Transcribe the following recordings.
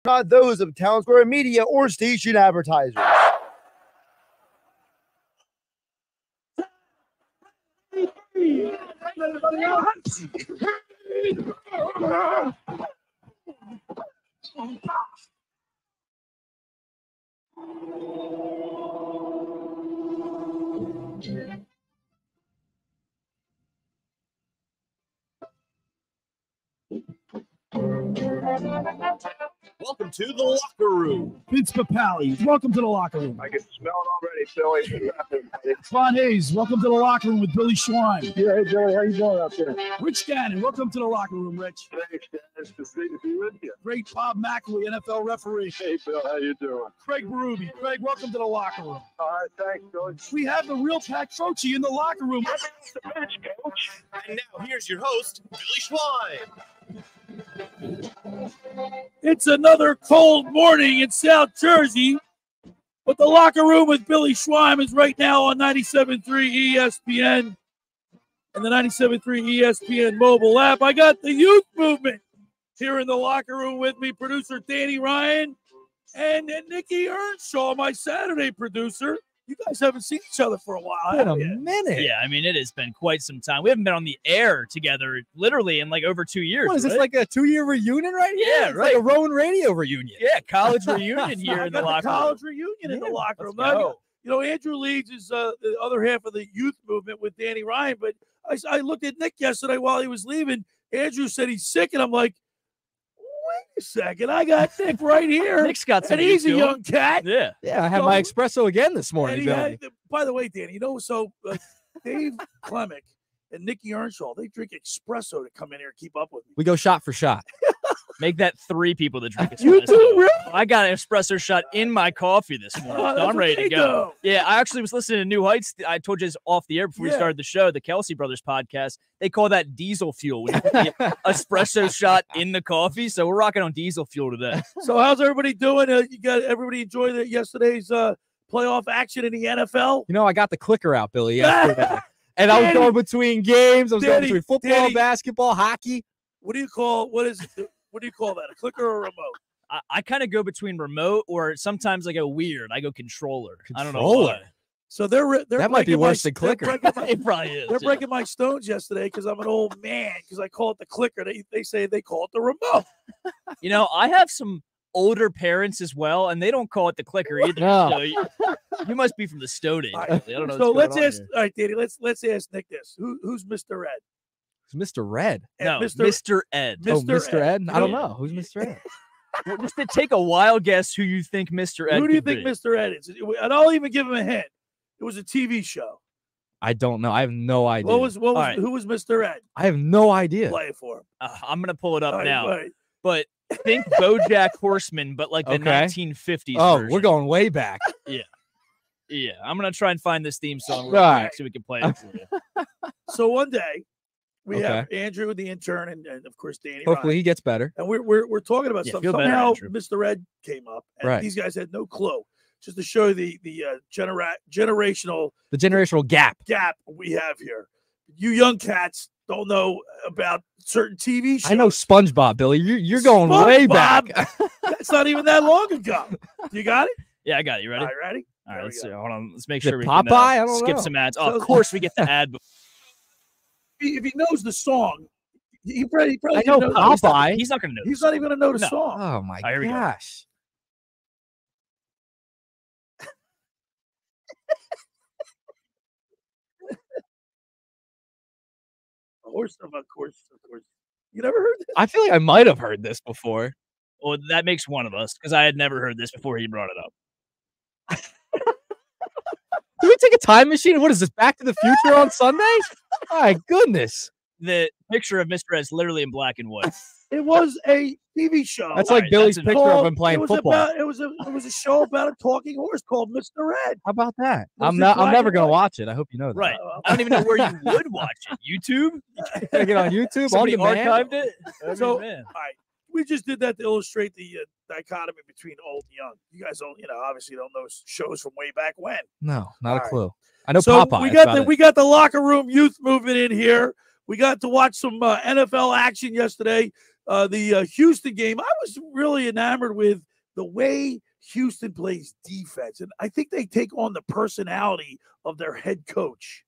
not those of Town Square Media or station advertisers. Welcome to the locker room. Vince Papali, welcome to the locker room. I can smell it already, Billy. Ron Hayes, welcome to the locker room with Billy Schwein. Yeah, hey, Billy, how you doing out there? Rich Gannon, welcome to the locker room, Rich. Thanks, it's great to be with you. Great Bob McElwee, NFL referee. Hey, Bill, how you doing? Craig Berube. Craig, welcome to the locker room. All right, thanks, Billy. We have the real Pat Croce in the locker room. And now here's your host, Billy Schwein. It's another cold morning in South Jersey, but the locker room with Billy Schwein is right now on 97.3 ESPN and the 97.3 ESPN mobile app. I got the youth movement here in the locker room with me, producer Danny Ryan and Nikki Earnshaw, my Saturday producer. You guys haven't seen each other for a while. It's been a minute. Yeah, I mean, it has been quite some time. We haven't been on the air together literally in like over 2 years. What is this, like a 2-year reunion right here? Yeah, It's right. like a Rowan Radio reunion. Yeah, college reunion here in the locker room. College reunion in the locker room. Let's go. You know, Andrew Leeds is the other half of the youth movement with Danny Ryan. But I looked at Nick yesterday while he was leaving. Andrew said he's sick, and I'm like, wait a second, I got Nick right here. Nick's got some. And he's a young cat. Yeah. Yeah, I had my espresso again this morning, Billy. By the way, Danny, you know, so Dave Clemick and Nikki Earnshaw, they drink espresso to come in here and keep up with me. We go shot for shot. Make that 3 people that drink espresso. You too, really? I got an espresso shot in my coffee this morning. So I'm ready to go. Yeah, I actually was listening to New Heights. I told you this off the air before we started the show, the Kelsey Brothers podcast. They call that diesel fuel when you put the espresso shot in the coffee. So we're rocking on diesel fuel today. So how's everybody doing? You got everybody enjoy yesterday's playoff action in the NFL? You know, I got the clicker out, Billy, yesterday. And I was going between games. I was going between football, basketball, hockey. What do you call that? A clicker or a remote? I kind of go between remote or sometimes I go weird. I go controller. I don't know why. So they're that might be worse than clicker. It probably is. They're breaking my stones yesterday because I'm an old man because I call it the clicker. They say they call it the remote. You know, I have some older parents as well, and they don't call it the clicker either. No. So you must be from the Stone Age. Right. I don't know. So let's ask. All right, Danny. Let's ask Nick this. Who's Mr. Ed? Who's Mr. Red? No, Mr. Ed. Mr. Ed? I don't know. Who's Mr. Ed? Well, just to take a wild guess who you think Mr. Ed Who do you could think be. Mr. Ed is? And I'll even give him a hint. It was a TV show. I don't know. I have no idea. Who was Mr. Ed? I have no idea. Play it for him. I'm going to pull it up now. Right. But think BoJack Horseman, but like the 1950s version. We're going way back. Yeah. Yeah. I'm going to try and find this theme song All right. so we can play it for you. So one day, we have Andrew, the intern, and of course, Danny. Hopefully Ryan. he gets better. And we're talking about something. Somehow Mr. Ed came up, and these guys had no clue. Just to show the generational gap we have here. You young cats don't know about certain TV shows. I know SpongeBob, Billy. You're going way back. That's not even that long ago. You got it? Yeah, I got it. You ready? All right, ready? All right, let's see. Hold on. Let's make sure we Popeye? can I don't skip know. some ads. Oh, of course we get the ad. If he knows the song, he probably I know Popeye. He's not going to know. He's not even going to know the song. Oh my Here we go. gosh. Of course. You never heard this? I feel like I might have heard this before. Well, that makes one of us because I had never heard this before he brought it up. Do we take a time machine? What is this? Back to the Future on Sunday? My goodness. The picture of Mr. Ed's literally in black and white. It was a TV show. That's like Billy's picture of him playing football. It was a show about a talking horse called Mr. Ed. How about that? I'm never gonna watch it. I hope you know that. Right. I don't even know where you would watch it. YouTube? Gotta get on YouTube. Somebody on demand. archived it. So, all right, we just did that to illustrate the dichotomy between old and young. You guys don't, obviously don't know shows from way back when. No, not a All clue. I know so Popeye. we got the locker room youth movement in here. We got to watch some NFL action yesterday. the Houston game, I was really enamored with the way Houston plays defense. And I think they take on the personality of their head coach.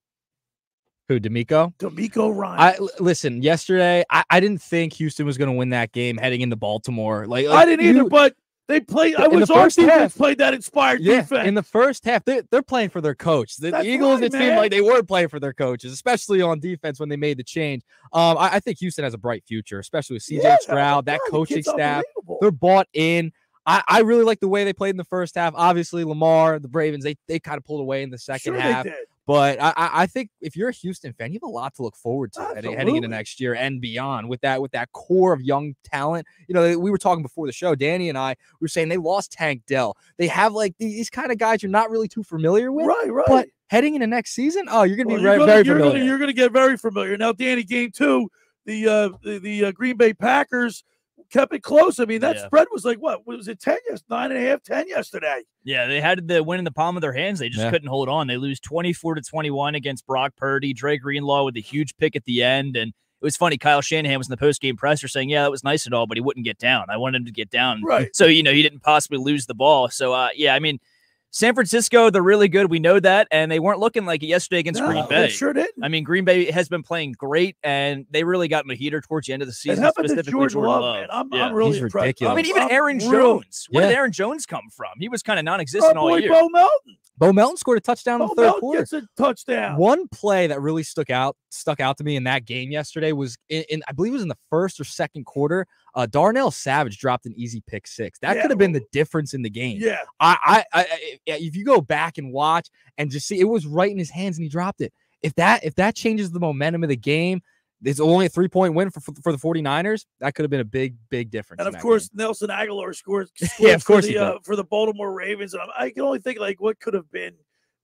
Who, D'Amico? D'Amico Ryan. Listen, yesterday, I didn't think Houston was going to win that game heading into Baltimore. Like I didn't either, but they played. I was our defense played that inspired defense. In the first half, they're playing for their coach. The Eagles, it seemed like they were playing for their coaches, especially on defense when they made the change. I think Houston has a bright future, especially with CJ Stroud, that coaching staff. They're bought in. I really like the way they played in the first half. Obviously, Lamar, the Ravens, they kind of pulled away in the second half. But I think if you're a Houston fan, you have a lot to look forward to heading into next year and beyond with that core of young talent. You know, we were talking before the show, Danny and I were saying they lost Tank Dell. They have like these kind of guys you're not really too familiar with. Right. But heading into next season, you're going to be very familiar. You're going to get very familiar. Now, Danny, game 2, the Green Bay Packers kept it close. I mean, that spread was like, what was it, 10 9.5, 10 yesterday? Yeah, they had the win in the palm of their hands. They just couldn't hold on. They lose 24-21 against Brock Purdy. Dre Greenlaw with a huge pick at the end. And it was funny. Kyle Shanahan was in the post-game presser saying, yeah, that was nice and all, but he wouldn't get down. I wanted him to get down. Right. So, he didn't possibly lose the ball. So, I mean, San Francisco, they're really good. We know that. And they weren't looking like it yesterday against Green Bay. They sure didn't. I mean, Green Bay has been playing great, and they really got in a heater towards the end of the season. And how about Jordan Love, man? I'm really impressed. Ridiculous. I mean, even Aaron Jones. Where did Aaron Jones come from? He was kind of non-existent all year. Bo Melton. Bo Melton scored a touchdown in the third quarter. Gets a touchdown. One play that really stuck out to me in that game yesterday was in I believe it was in the first or second quarter. Darnell Savage dropped an easy pick 6. That could have been the difference in the game. Yeah. I if you go back and watch and just see, it was right in his hands and he dropped it. If that changes the momentum of the game, it's only a 3-point win for the 49ers. That could have been a big difference. And of course, game. Nelson Aguilar scored of course for the Baltimore Ravens. And I can only think like what could have been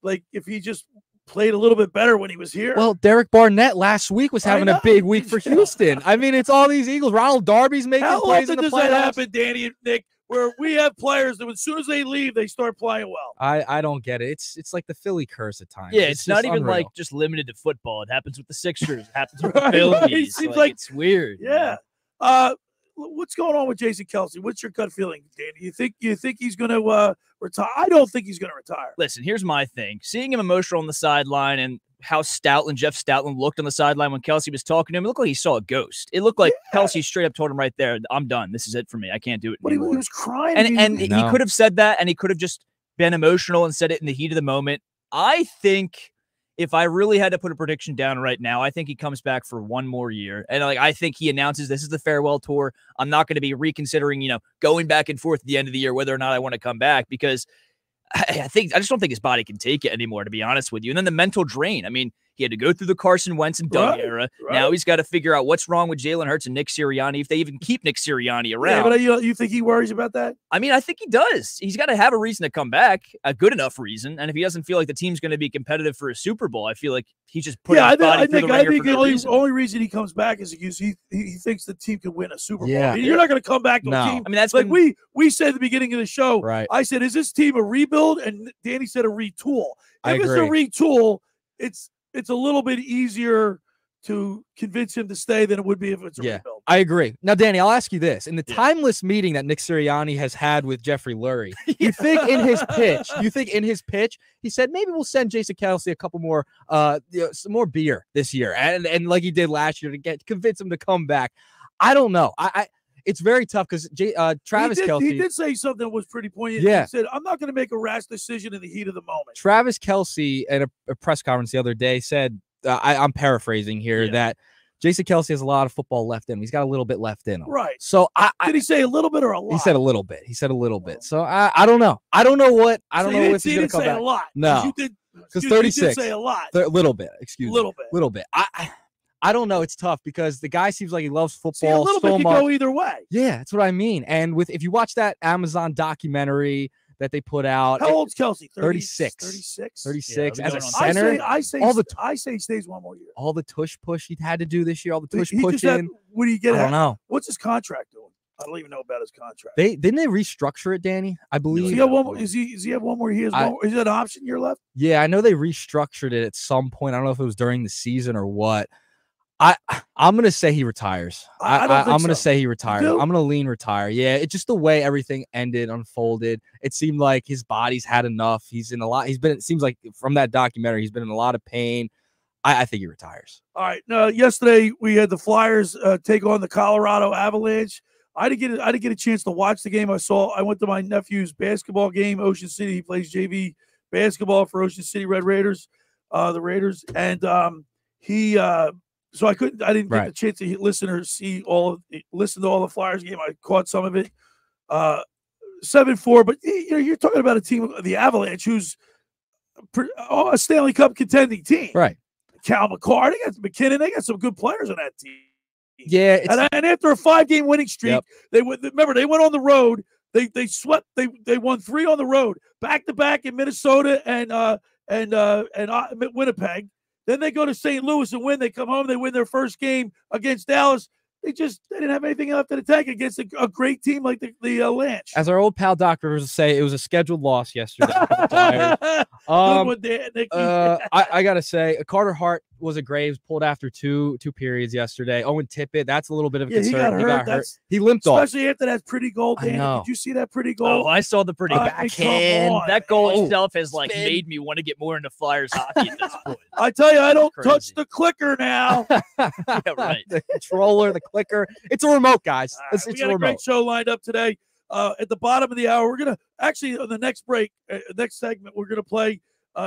like if he just played a little bit better when he was here. Well, Derek Barnett last week was having a big week for Houston. I mean, it's all these Eagles. Ronald Darby's making plays in the playoffs. How often does that happen, Danny and Nick, where we have players that as soon as they leave, they start playing well? I don't get it. It's like the Philly curse at times. Yeah, it's not even like just limited to football. It happens with the Sixers. It happens with the Phillies. It seems like it's weird. Yeah. What's going on with Jason Kelce? What's your gut feeling, Danny? You think he's going to retire? I don't think he's going to retire. Listen, here's my thing. Seeing him emotional on the sideline and how Jeff Stoutland looked on the sideline when Kelce was talking to him, it looked like he saw a ghost. It looked like Kelce straight up told him right there, I'm done. This is it for me. I can't do it anymore. He was crying. And he could have said that, and he could have just been emotional and said it in the heat of the moment. I think if I really had to put a prediction down right now, I think he comes back for one more year. And I think he announces this is the farewell tour. I'm not going to be reconsidering, going back and forth at the end of the year, whether or not I want to come back, because I just don't think his body can take it anymore, to be honest with you. And then the mental drain. I mean, he had to go through the Carson Wentz and Doug era. Right. Now he's got to figure out what's wrong with Jalen Hurts and Nick Sirianni, if they even keep Nick Sirianni around. Yeah, but you think he worries about that? I mean, I think he does. He's got to have a reason to come back, a good enough reason. And if he doesn't feel like the team's going to be competitive for a Super Bowl, I feel like he's just putting his body through the ringer for no reason. The only reason he comes back is because he thinks the team can win a Super Bowl. Yeah. You're not going to come back to a team. I mean, that's like we said at the beginning of the show. Right. I said, is this team a rebuild? And Danny said a retool. If it's a retool, it's a little bit easier to convince him to stay than it would be if it's a rebuild. I agree. Now, Danny, I'll ask you this. In the timeless meeting that Nick Sirianni has had with Jeffrey Lurie, you think in his pitch, he said, maybe we'll send Jason Kelce a couple more, some more beer this year. And like he did last year to convince him to come back. I don't know. It's very tough because Travis Kelce. He did say something that was pretty poignant. Yeah. He said, I'm not going to make a rash decision in the heat of the moment. Travis Kelce at a press conference the other day said, I'm paraphrasing here, that Jason Kelce has a lot of football left in him. He's got a little bit left in him. Right. So did he say a little bit or a lot? He said a little bit. So I don't know. I don't know what. I don't know if he's going to come back. A lot. No. Because 36. You did say a lot. A little bit. Excuse me. Little bit. I don't know. It's tough because the guy seems like he loves football a little bit can go either way. Yeah, that's what I mean. And if you watch that Amazon documentary that they put out, how old's Kelce? 36. 36 as a center. I say he stays one more year. All the tush push he had to do this year. All the tush push in. What do you get? I don't know. What's his contract doing? I don't even know about his contract. Didn't they restructure it, Danny? I believe. Does he have one more? Does he have one more year? Is that an option year left? Yeah, I know they restructured it at some point. I don't know if it was during the season or what. I'm gonna say he retires. I'm gonna say he retires. You do? I'm gonna lean retire. Yeah, it's just the way everything unfolded. It seemed like his body's had enough. He's in a lot. It seems like from that documentary, he's been in a lot of pain. I think he retires. All right. Now, yesterday we had the Flyers take on the Colorado Avalanche. I didn't get a chance to watch the game. I went to my nephew's basketball game, Ocean City. He plays JV basketball for Ocean City Red Raiders, the Raiders, and so I didn't get the chance to listen to all the Flyers game. I caught some of it. 7-4, but you're talking about a team, the Avalanche, who's a Stanley Cup contending team. Right. Cal McCarr, they got McKinnon, they got some good players on that team. Yeah, and after a 5-game winning streak, they went on the road. They swept. They won 3 on the road, back to back in Minnesota and Winnipeg. Then they go to St. Louis and win. They come home. They win their first game against Dallas. They didn't have anything left in the tank against a great team like the Lanch. As our old pal Doc Rivers would say, it was a scheduled loss yesterday. I gotta say, Carter Hart was a Graves pulled after two periods yesterday. Owen Tippett, that's a little bit of a concern. He got hurt. He limped off, especially after that pretty goal. Dan, did you see that pretty goal? Oh, I saw the pretty backhand. That goal itself has made me want to get more into Flyers hockey at this point. I tell you, I don't touch the clicker now. Yeah, right. The controller, the clicker. It's a remote, guys. We got a great show lined up today. At the bottom of the hour, we're gonna on the next break, next segment, we're gonna play.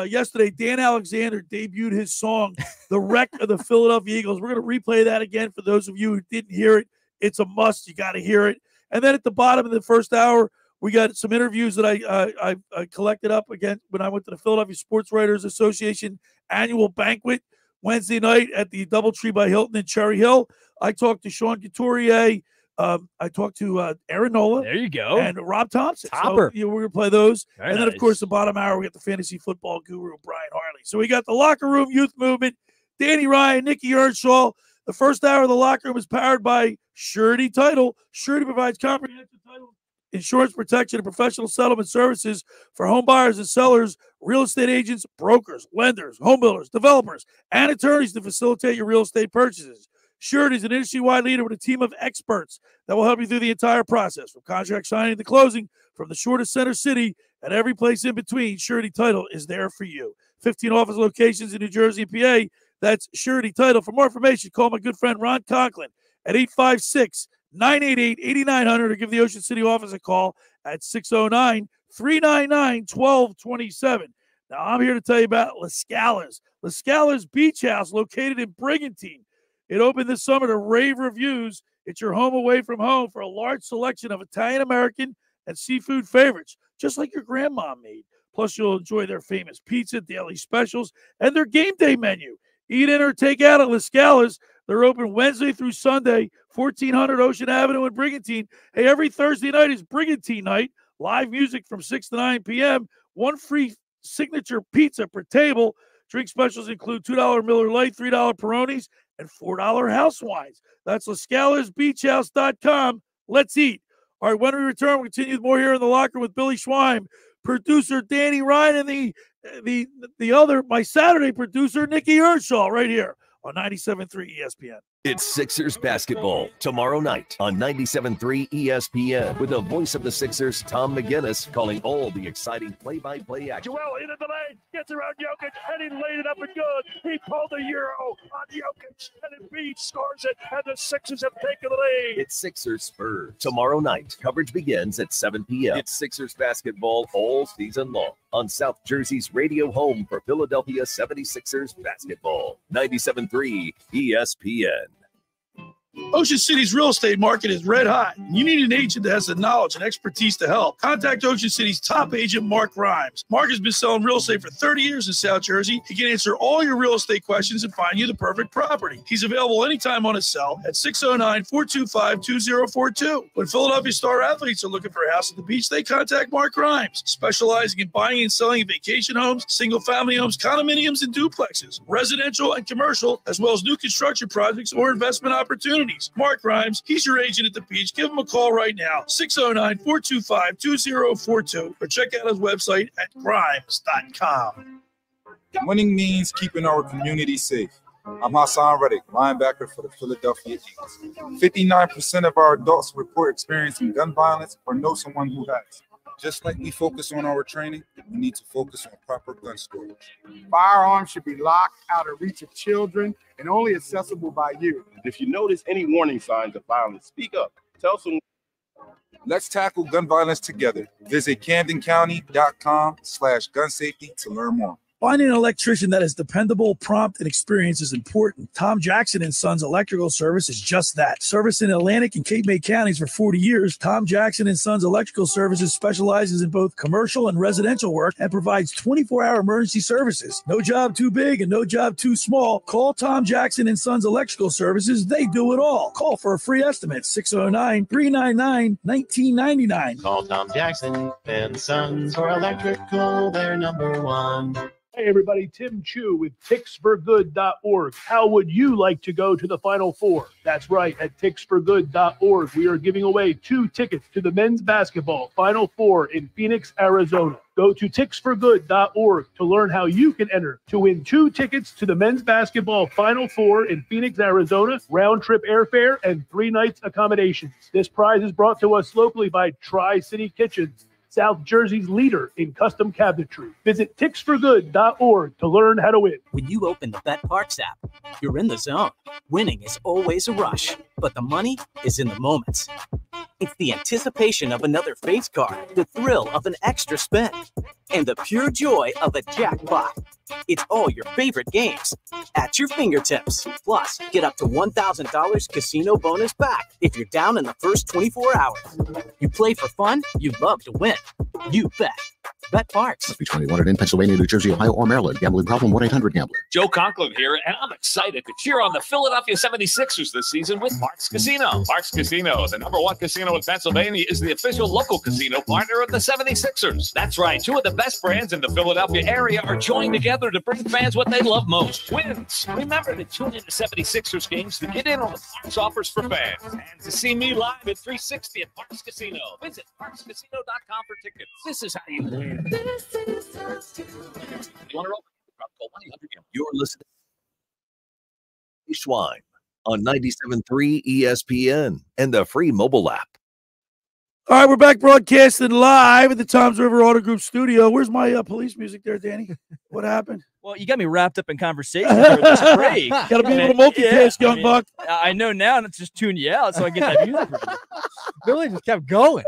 Yesterday, Dan Alexander debuted his song, "The Wreck of the Philadelphia Eagles." We're gonna replay that again for those of you who didn't hear it. It's a must. You got to hear it. And then at the bottom of the first hour, we got some interviews that I collected up again when I went to the Philadelphia Sports Writers Association annual banquet Wednesday night at the DoubleTree by Hilton in Cherry Hill. I talked to Sean Couturier. I talked to Aaron Nola. There you go. And Rob Thompson. Topper. So, we're going to play those. Very and then, of course, the bottom hour, we got the fantasy football guru, Brian Hartley. So we got the Locker Room Youth Movement, Danny Ryan, Nikki Earnshaw. The first hour of the Locker Room is powered by Surety Title. Surety provides comprehensive title insurance protection and professional settlement services for home buyers and sellers, real estate agents, brokers, lenders, home builders, developers, and attorneys to facilitate your real estate purchases. Surety is an industry-wide leader with a team of experts that will help you through the entire process, from contract signing to closing, from the shortest center city and every place in between. Surety Title is there for you. 15 office locations in New Jersey and PA. That's Surety Title. For more information, call my good friend Ron Conklin at 856-988-8900 or give the Ocean City office a call at 609-399-1227. Now, I'm here to tell you about La Scala's. La Scala's Beach House, located in Brigantine. It opened this summer to rave reviews. It's your home away from home for a large selection of Italian-American and seafood favorites, just like your grandma made. Plus, you'll enjoy their famous pizza, daily specials, and their game day menu. Eat in or take out at La Scala's. They're open Wednesday through Sunday, 1400 Ocean Avenue in Brigantine. Hey, every Thursday night is Brigantine night. Live music from 6 to 9 p.m. One free signature pizza per table. Drink specials include $2 Miller Lite, $3 Peronis, and $4 house wines. That's LaScalasBeachHouse.com. Let's eat. All right, when we return, we'll continue with more here in the locker with Billy Schweim, producer Danny Ryan, and the other, my Saturday producer, Nikki Earnshaw, right here on 97.3 ESPN. It's Sixers basketball tomorrow night on 97.3 ESPN with the voice of the Sixers, Tom McGinnis, calling all the exciting play-by-play action. Joel into the lane, gets around Jokic, and he laid it up and good. He pulled the Euro on Jokic, and Embiid scores it, and the Sixers have taken the lead. It's Sixers Spurs tomorrow night. Coverage begins at 7 p.m. It's Sixers basketball all season long on South Jersey's radio home for Philadelphia 76ers basketball. 97.3 ESPN. Ocean City's real estate market is red hot. You need an agent that has the knowledge and expertise to help. Contact Ocean City's top agent, Mark Grimes. Mark has been selling real estate for 30 years in South Jersey. He can answer all your real estate questions and find you the perfect property. He's available anytime on his cell at 609-425-2042. When Philadelphia star athletes are looking for a house at the beach, they contact Mark Grimes, specializing in buying and selling vacation homes, single-family homes, condominiums, and duplexes, residential and commercial, as well as new construction projects or investment opportunities. Mark Grimes, he's your agent at the beach. Give him a call right now, 609-425-2042, or check out his website at grimes.com. Winning means keeping our community safe. I'm Hassan Reddick, linebacker for the Philadelphia Eagles. 59% of our adults report experiencing gun violence or know someone who has. Just like we focus on our training, we need to focus on proper gun storage. Firearms should be locked out of reach of children and only accessible by you. If you notice any warning signs of violence, speak up. Tell someone. Let's tackle gun violence together. Visit CamdenCounty.com/gun safety to learn more. Finding an electrician that is dependable, prompt, and experienced is important. Tom Jackson & Sons Electrical Service is just that. Service in Atlantic and Cape May counties for 40 years, Tom Jackson & Sons Electrical Services specializes in both commercial and residential work and provides 24-hour emergency services. No job too big and no job too small. Call Tom Jackson & Sons Electrical Services. They do it all. Call for a free estimate, 609-399-1999. Call Tom Jackson & Sons for electrical. They're #1. Hey, everybody, Tim Chu with ticksforgood.org. How would you like to go to the Final Four? That's right, at ticksforgood.org, we are giving away 2 tickets to the men's basketball Final Four in Phoenix, Arizona. Go to ticksforgood.org to learn how you can enter to win 2 tickets to the men's basketball Final Four in Phoenix, Arizona, round-trip airfare, and 3 nights accommodations. This prize is brought to us locally by Tri-City Kitchens, South Jersey's leader in custom cabinetry. Visit ticksforgood.org to learn how to win. When you open the Bet Parks app, you're in the zone. Winning is always a rush, but the money is in the moments. It's the anticipation of another face card, the thrill of an extra spin, and the pure joy of a jackpot. It's all your favorite games at your fingertips. Plus, get up to $1,000 casino bonus back if you're down in the first 24 hours. You play for fun, you love to win. You bet. Bet Parks. Must be 21 in Pennsylvania, New Jersey, Ohio, or Maryland. Gambling problem? 1-800-GAMBLER. Joe Conklin here, and I'm excited to cheer on the Philadelphia 76ers this season with Parks Casino. Parks Casino, the #1 casino in Pennsylvania, is the official local casino partner of the 76ers. That's right. 2 of the best brands in the Philadelphia area are joined together to bring fans what they love most, wins. Remember to tune into 76ers games to get in on the Parks offers for fans and to see me live at 360 at Parks Casino. Visit parkscasino.com for tickets. This is how you win. You want to roll? Call 1-800-GAMBLER. You're listening to Schwein on 97.3 ESPN and the free mobile app. All right, we're back broadcasting live at the Toms River Auto Group studio. Where's my police music there, Danny? What happened? Well, you got me wrapped up in conversation here with this break. Got to be able to multitask, young buck. I know now, and it's just tune you out so I get that music. Billy just kept going.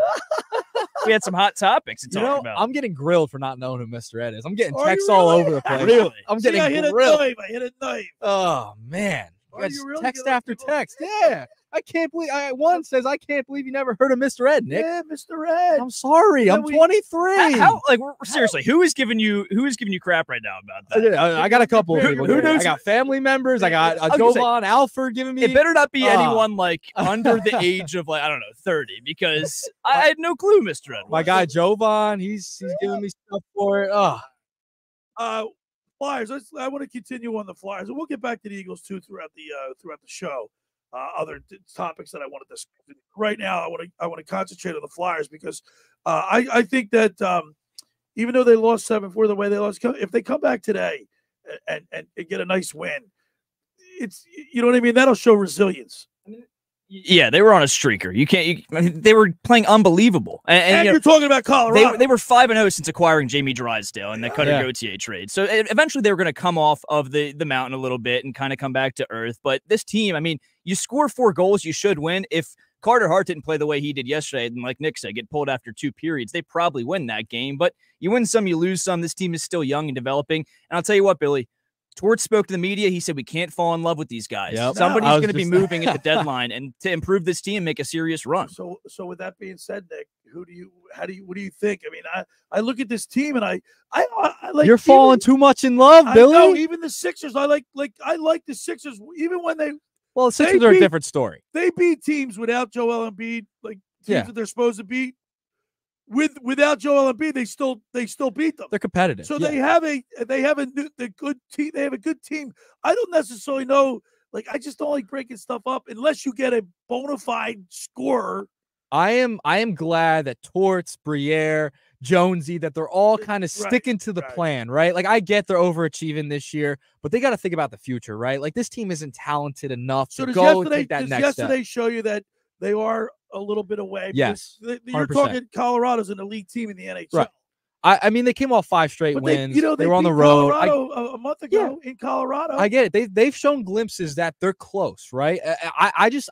We had some hot topics to talk about. I'm getting grilled for not knowing who Mr. Ed is. I'm getting texts all over the place. Really? I'm getting I hit grilled. a knife. Oh, man. Really Text after text. Yeah. I can't believe one says I can't believe you never heard of Mr. Ed, Nick. Yeah, Mr. Ed. I'm sorry. I'm 23. Seriously, who is giving you crap right now about that? I got a couple of people. Who knows? I got family members. I got Jovan Alford giving me. It better not be anyone under the age of 30, because I had no clue, Mr. Ed. My guy Jovan, he's giving me stuff for it. Flyers. I want to continue on the Flyers, and we'll get back to the Eagles too throughout the show. Other topics that I want to discuss. Right now, I want to concentrate on the Flyers because I think that even though they lost 7-4 the way they lost, if they come back today and get a nice win, it's, you know what I mean. That'll show resilience. Yeah, they were on a streaker. They were playing unbelievable. And you're talking about Colorado. They were 5-0 since acquiring Jamie Drysdale and the Cutter Gauthier trade. So eventually they were going to come off of the mountain a little bit and kind of come back to earth. But this team, I mean, you score 4 goals, you should win. If Carter Hart didn't play the way he did yesterday, and like Nick said, get pulled after 2 periods, they probably win that game. But you win some, you lose some. This team is still young and developing. And I'll tell you what, Billy, Torts spoke to the media. He said, we can't fall in love with these guys. Yep. Somebody's going to be moving at the deadline and to improve this team, make a serious run. So with that being said, Nick, what do you think? I mean, I look at this team and I like. You're falling too much in love, Billy. No, even the Sixers. I like the Sixers even when they. Well, the Sixers are a different story. They beat teams without Joel Embiid, like teams that they're supposed to beat. Without Joel Embiid, they still beat them. They're competitive. So they have a good team. They have a good team. I don't necessarily know. Like, I just don't like breaking stuff up unless you get a bona fide scorer. I am glad that Torts, Briere, Jonesy, that they're all kind of sticking to the plan, right? Like, I get they're overachieving this year, but they got to think about the future, right? Like, this team isn't talented enough to go and take that next step. Does yesterday show you that they are a little bit away? Yes, you're 100%. talking Colorado's an elite team in the NHL. Right. I mean, they came off 5 straight wins. They were on the road. road. A month ago in Colorado. I get it. They've shown glimpses that they're close, right?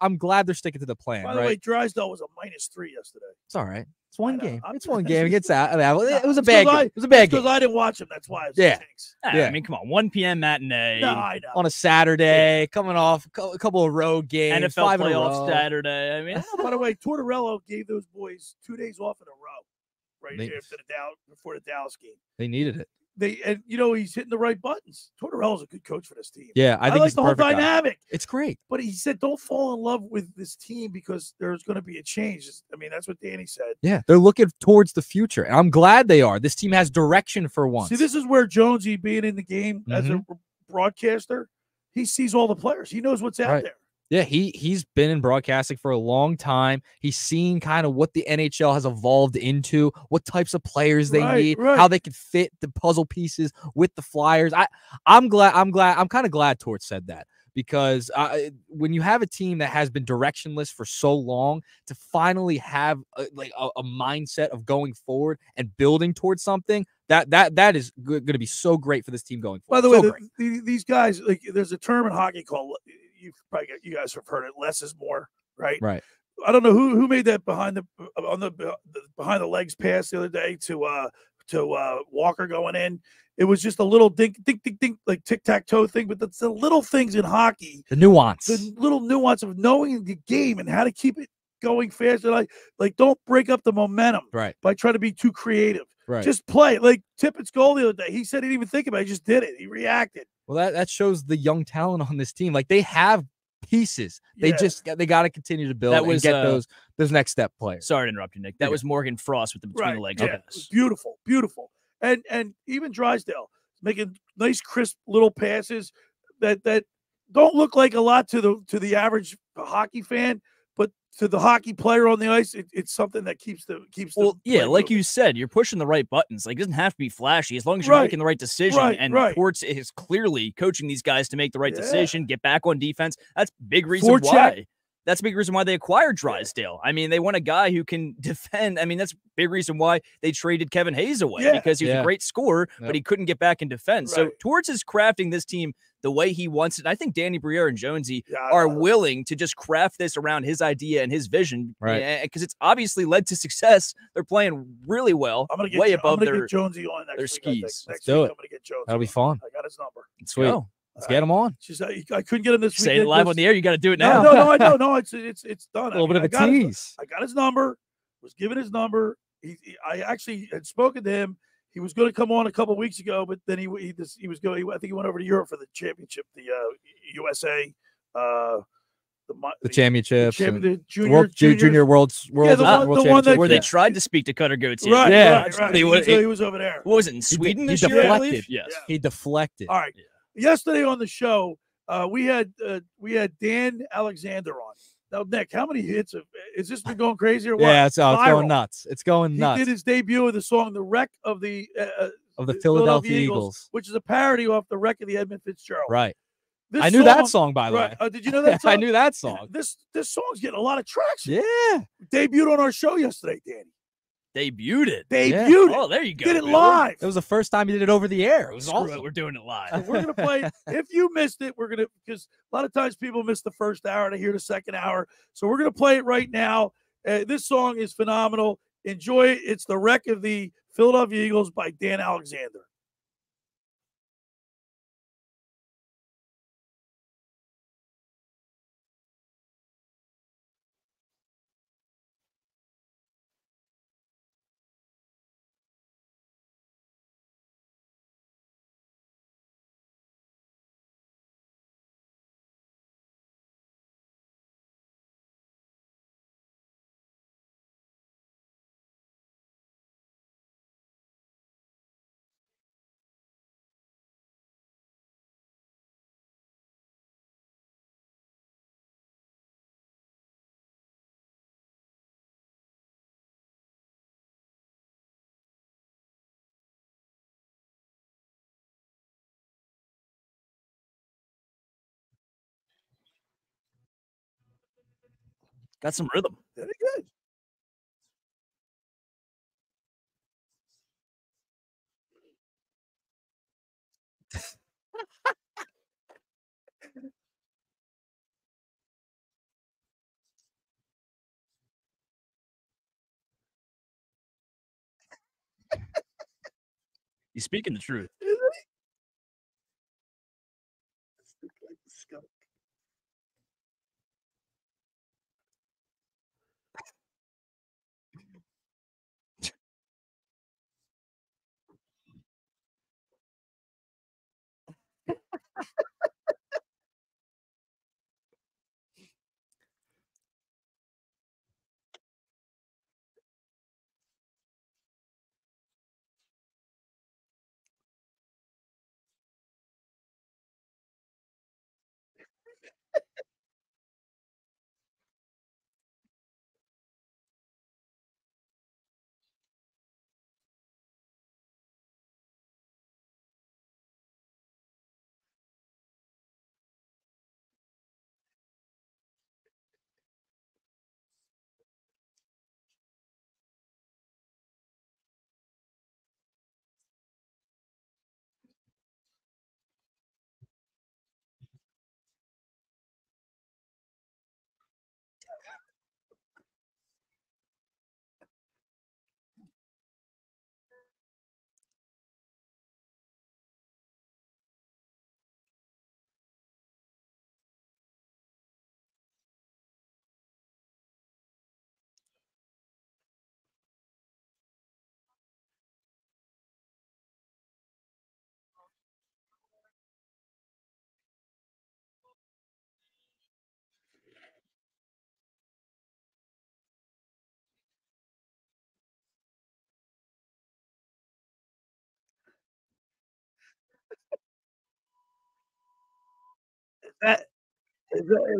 I'm glad they're sticking to the plan. By the way, Drysdale was a -3 yesterday. It's all right. It's one game. It's one game. It gets out. It was a bad game. It was a bad game. Because I didn't watch him. That's why. Yeah. I mean, come on. 1 p.m. matinee. No, I know. On a Saturday, coming off a couple of road games. NFL playoff Saturday. I mean, by the way, Tortorella gave those boys 2 days off in a row. After before the Dallas game. They needed it. He's hitting the right buttons. Tortorella's a good coach for this team. Yeah, I think like he's the whole dynamic. Guy. It's great. But he said, don't fall in love with this team because there's going to be a change. I mean, that's what Danny said. Yeah, they're looking towards the future. And I'm glad they are. This team has direction for once. See, this is where Jonesy, being in the game as a broadcaster, he sees all the players. He knows what's out there. Yeah, he's been in broadcasting for a long time. He's seen kind of what the NHL has evolved into, what types of players they need, how they can fit the puzzle pieces with the Flyers. I'm kind of glad Torts said that, because when you have a team that has been directionless for so long, to finally have a mindset of going forward and building towards something, that is going to be so great for this team going forward. By the way, these guys, like, there's a term in hockey called, you guys have heard it, less is more, right? Right. I don't know who made that behind the legs pass the other day to Walker going in. It was just a little dink, like tic-tac-toe thing, but that's the little things in hockey. The nuance. The little nuance of knowing the game and how to keep it going faster. Like don't break up the momentum by trying to be too creative. Right. Just play. Like Tippett's goal the other day. He said he didn't even think about it. He just did it. He reacted. Well, that shows the young talent on this team. Like, they have pieces. They got to continue to build and get those next step players. Sorry to interrupt you, Nick. That was Morgan Frost with the between the legs. Yeah. Beautiful. And even Drysdale making nice, crisp little passes that don't look like a lot to the average hockey fan, but to the hockey player on the ice, it's something that keeps the like you said, you're pushing the right buttons. Like, it doesn't have to be flashy as long as you're making the right decision. And Torts is clearly coaching these guys to make the right decision, get back on defense. That's a big reason why. That's a big reason why they acquired Drysdale. I mean, they want a guy who can defend. I mean, that's a big reason why they traded Kevin Hayes away, because he was a great scorer, but he couldn't get back in defense. So Torts is crafting this team the way he wants it. And I think Danny Briere and Jonesy are willing to just craft this around his idea and his vision, because it's obviously led to success. They're playing really well, way above their Jonesy on their skis. Let's do it. I'm gonna get Jonesy. That'll be fun. I got his number. Sweet. Go. Let's get him on. I couldn't get him this week. Say it live on the air. You got to do it now. No, I know. No, it's done. A little bit of a tease. I got his number. Was given his number. I actually had spoken to him. He was going to come on a couple weeks ago, but then he was going. I think he went over to Europe for the championship, the USA, the championships, the junior world's the one where they tried to speak to Cutter Goats. Right. He was over there. What was it, in Sweden this year? Deflected. Yes, he deflected. All right. Yesterday on the show, we had Dan Alexander on. Now, Nick, how many hits has this been going crazy or what? Yeah, it's going nuts. It's going nuts. He did his debut of the song "The Wreck of the Philadelphia Eagles, which is a parody off the wreck of the Edmund Fitzgerald. Right. I knew that song, by the way. Did you know that song? I knew that song. This song's getting a lot of traction. Yeah. Debuted on our show yesterday, Danny. Debuted it. Debuted it. Oh, there you go. Did it live. It was the first time he did it over the air. It was awesome. We're doing it live. So we're gonna play. If you missed it, because a lot of times people miss the first hour to hear the second hour. So we're gonna play it right now. This song is phenomenal. Enjoy it. It's "The Wreck of the Philadelphia Eagles" by Dan Alexander. Got some rhythm. Very good. He's speaking the truth.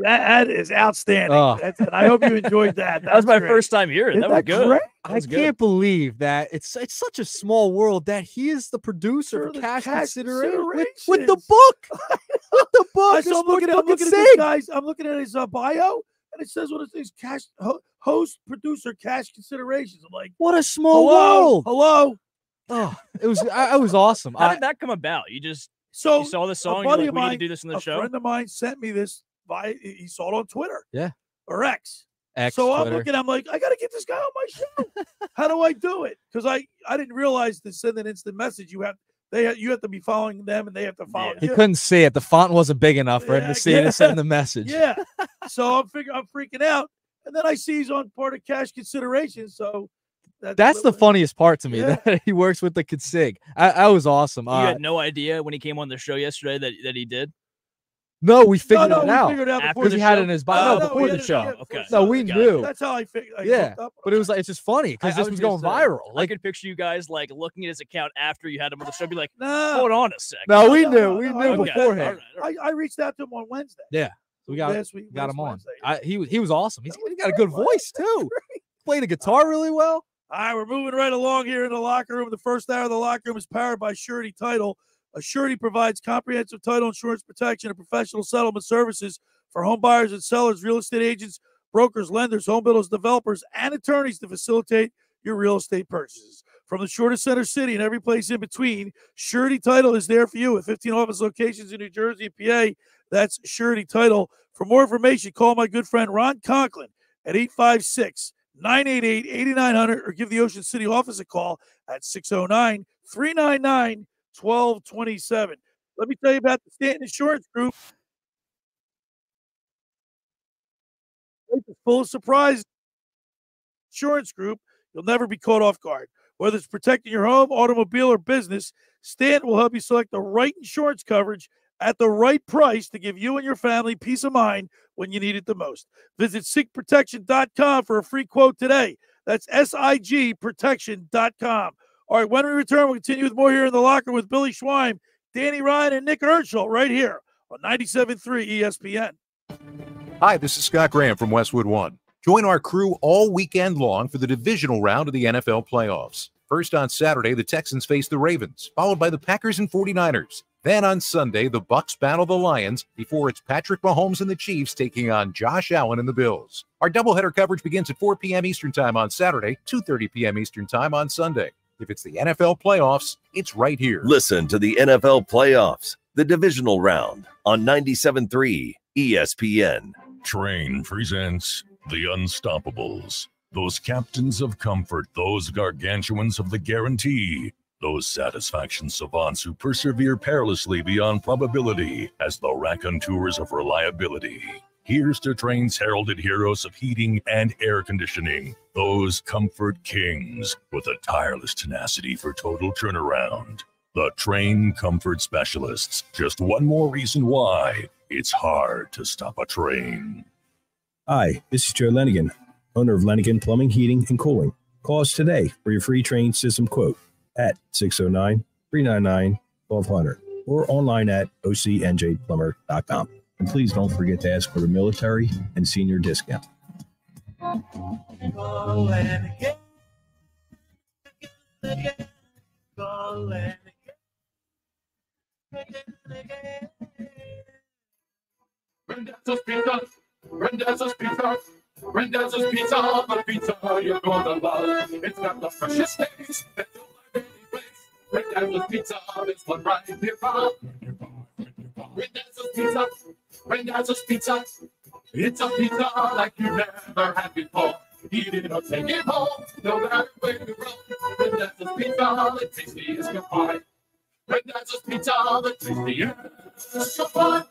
That is outstanding. Oh. I hope you enjoyed that. That was my That's first time hearing. Isn't That was that good. great? That I was good. can't believe that it's such a small world that he is the producer for the Cash Cash Consideration with the Considerations. book. With the book. I saw, I'm looking at this guy's. I'm looking at his bio, and it says what it says: cash host, producer, Cash Considerations. I'm like, What a small hello, world. hello. Oh, it was awesome. How did that come about? You saw the song. A buddy You're like, of we mine, need to do this in the a show. friend of mine sent me this. He saw it on Twitter. Yeah. Or X. So I'm looking. I'm like, I got to get this guy on my show. How do I do it? Because I didn't realize to send an instant message. You have to be following them, and they have to follow. He you. couldn't see it. The font wasn't big enough for him to see it and send the message. Yeah. So I'm freaking out, and then I see he's on part of Cash Consideration. So that's the funniest part to me. Yeah. That he works with the Consig. I was awesome. You had no idea when he came on the show yesterday that he did. No, we figured it we out. figured it out After before the he had show? it in his bio. No, before the show. Yeah, Okay. No, we knew. That's how I figured. Yeah, but it was like it's just funny because this was going viral. I could picture you guys like looking at his account after you had him on the show, be like, No. hold on a second. No, we knew. We knew Okay. beforehand. All right. I reached out to him on Wednesday. Yeah, so we got Last him on. Wednesday. He was awesome. He got a good voice too. Played the guitar really well. All right, we're moving right along here in the locker room. The first hour of the locker room is powered by Surety Title. A Surety provides comprehensive title insurance protection and professional settlement services for home buyers and sellers, real estate agents, brokers, lenders, home builders, developers, and attorneys to facilitate your real estate purchases. From the shortest center city and every place in between, Surety Title is there for you with 15 office locations in New Jersey and PA. That's Surety Title. For more information, call my good friend Ron Conklin at 856-988-8900 or give the Ocean City office a call at 609-399-1227. Let me tell you about the Stanton Insurance Group. It's full of surprises. Insurance Group, you'll never be caught off guard. Whether it's protecting your home, automobile, or business, Stanton will help you select the right insurance coverage at the right price to give you and your family peace of mind when you need it the most. Visit SigProtection.com for a free quote today. That's SIGProtection.com. All right, when we return, we'll continue with more here in the locker with Billy Schweim, Danny Ryan, and Nick Urschel right here on 97.3 ESPN. Hi, this is Scott Graham from Westwood One. Join our crew all weekend long for the divisional round of the NFL playoffs. First on Saturday, the Texans face the Ravens, followed by the Packers and 49ers. Then on Sunday, the Bucs battle the Lions before it's Patrick Mahomes and the Chiefs taking on Josh Allen and the Bills. Our doubleheader coverage begins at 4 p.m. Eastern Time on Saturday, 2:30 p.m. Eastern Time on Sunday. If it's the NFL playoffs, it's right here. Listen to the NFL playoffs, the divisional round on 97.3 ESPN. Train presents The Unstoppables. Those captains of comfort, those gargantuans of the guarantee, those satisfaction savants who persevere perilously beyond probability as the raconteurs of reliability. Here's to Train's heralded heroes of heating and air conditioning, those comfort kings with a tireless tenacity for total turnaround. The Train Comfort Specialists. Just one more reason why it's hard to stop a train. Hi, this is Joe Lenigan, owner of Lenigan Plumbing, Heating, and Cooling. Call us today for your free Train system quote at 609-399-1200 or online at ocnjplumber.com. And please don't forget to ask for the military and senior discount. Randazzo's Pizza, Randazzo's Pizza, Randazzo's Pizza, the pizza you're gonna love. It's got the freshest taste that you'll find any place. Randazzo's Pizza, it's one right here from. Randazzo's Pizza, Randazzo's Pizza, it's a pizza like you never had before. Eat it or take it home, no matter where you roam. Randazzo's Pizza, the tastiest you find. Randazzo's Pizza, the tastiest you find.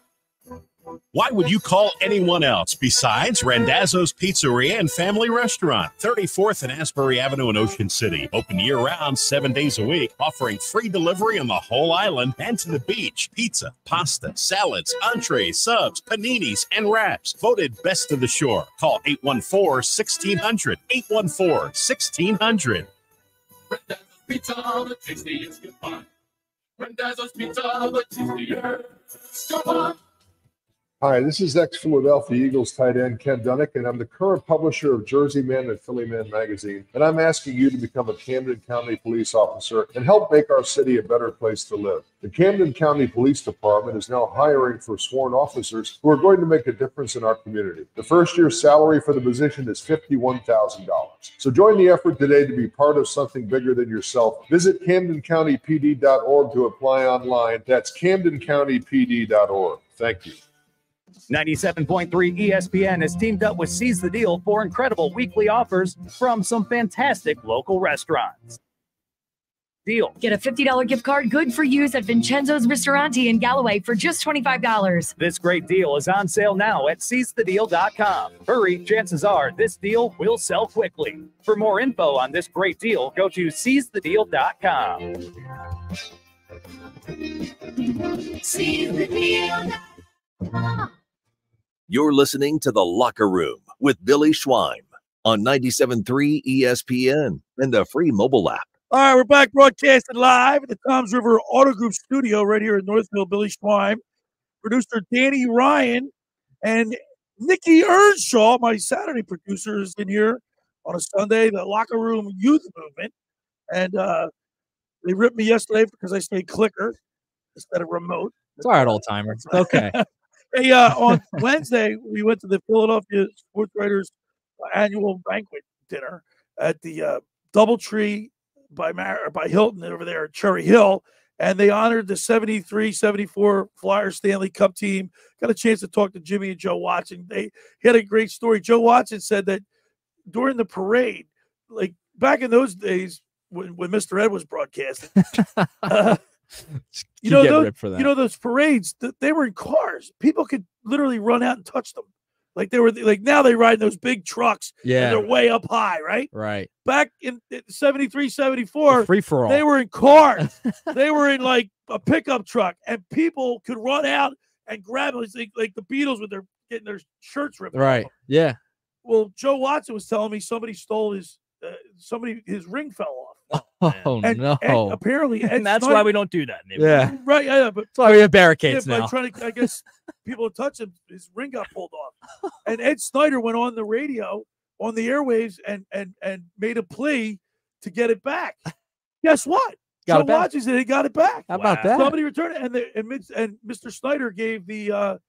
Why would you call anyone else besides Randazzo's Pizzeria and Family Restaurant, 34th and Asbury Avenue in Ocean City. Open year-round, 7 days a week, offering free delivery on the whole island and to the beach. Pizza, pasta, salads, entrees, subs, paninis, and wraps. Voted best of the shore. Call 814-1600. 814-1600. Randazzo's Pizza, the tastiest you find. Randazzo's Pizza, the tastiest you find. Hi, this is ex-Philadelphia Eagles tight end Ken Dunnick, and I'm the current publisher of Jersey Man and Philly Man magazine, and I'm asking you to become a Camden County police officer and help make our city a better place to live. The Camden County Police Department is now hiring for sworn officers who are going to make a difference in our community. The first year's salary for the position is $51,000. So join the effort today to be part of something bigger than yourself. Visit CamdenCountyPD.org to apply online. That's CamdenCountyPD.org. Thank you. 97.3 ESPN has teamed up with Seize the Deal for incredible weekly offers from some fantastic local restaurants. Deal. Get a $50 gift card good for use at Vincenzo's Ristorante in Galloway for just $25. This great deal is on sale now at seizethedeal.com. Hurry, chances are this deal will sell quickly. For more info on this great deal, go to seizethedeal.com. Seize the deal. You're listening to The Locker Room with Billy Schweim on 97.3 ESPN and the free mobile app. All right, we're back broadcasting live at the Toms River Auto Group studio right here in Northville. Billy Schweim, producer Danny Ryan, and Nikki Earnshaw, my Saturday producer, is in here on a Sunday, the Locker Room Youth Movement. And they ripped me yesterday because I stayed clicker instead of remote. It's all right, old timer. It's okay. Hey, on Wednesday, we went to the Philadelphia Sports Writers annual banquet dinner at the DoubleTree by Hilton over there at Cherry Hill, and they honored the 73-74 Flyers Stanley Cup team. Got a chance to talk to Jimmy and Joe Watson. He had a great story. Joe Watson said that during the parade, like back in those days when Mr. Ed was broadcasting, those parades, they were in cars. People could literally run out and touch them. Like they were like now they ride those big trucks. Yeah. And they're way up high, right? Right. Back in 73, 74, free for all. They were in cars. They were in like a pickup truck, and people could run out and grab them. It's like the Beatles with getting their shirts ripped. Right. Off. Yeah. Well, Joe Watson was telling me somebody stole his ring fell off. Oh, and no. And apparently, and that's why we don't do that anymore. Yeah. Right. Yeah. But that's why we have barricades now. I guess people touch him, his ring got pulled off. And Ed Snyder went on the radio, on the airwaves, and made a plea to get it back. Guess what? got it back. Watson said he got it back. How about that? Somebody returned it, and Mr. Snyder gave the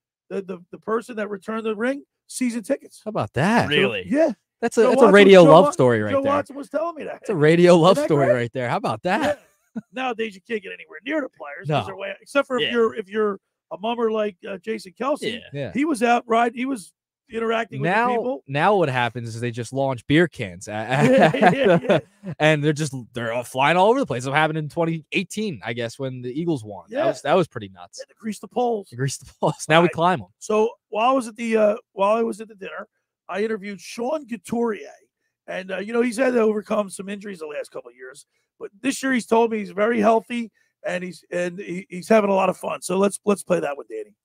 person that returned the ring season tickets. How about that? Really? Yeah. That's a radio love story right Joe there. Watson was telling me that. It's a radio love Isn't that story great? right there. How about that? Yeah. Nowadays you can't get anywhere near the players. No. 'Cause they're way, except for if you're a mummer like Jason Kelsey. Yeah. He was out he was interacting with the people. Now what happens is they just launch beer cans and they're all flying all over the place. It happened in 2018, I guess, when the Eagles won. Yeah. That was pretty nuts. To grease the poles. Now we climb them. So while I was at the dinner, I interviewed Sean Couturier, and he's had to overcome some injuries the last couple of years, but this year he's told me he's very healthy and he's having a lot of fun. So let's play that with Danny.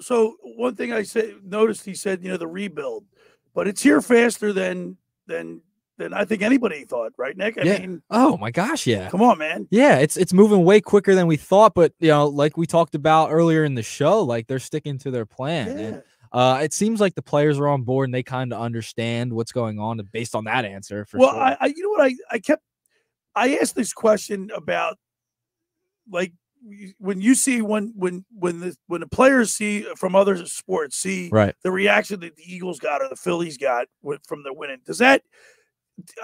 So one thing noticed he said, the rebuild, but it's here faster than I think anybody thought, right, Nick? I mean, oh my gosh, yeah. Come on, man. Yeah, it's moving way quicker than we thought, but like we talked about earlier in the show, like they're sticking to their plan. Yeah. And it seems like the players are on board and they kind of understand what's going on based on that answer. For well, sure. I asked this question about, like, when you see when the players see from other sports see right. the reaction that the Eagles got or the Phillies got from the winning, does that?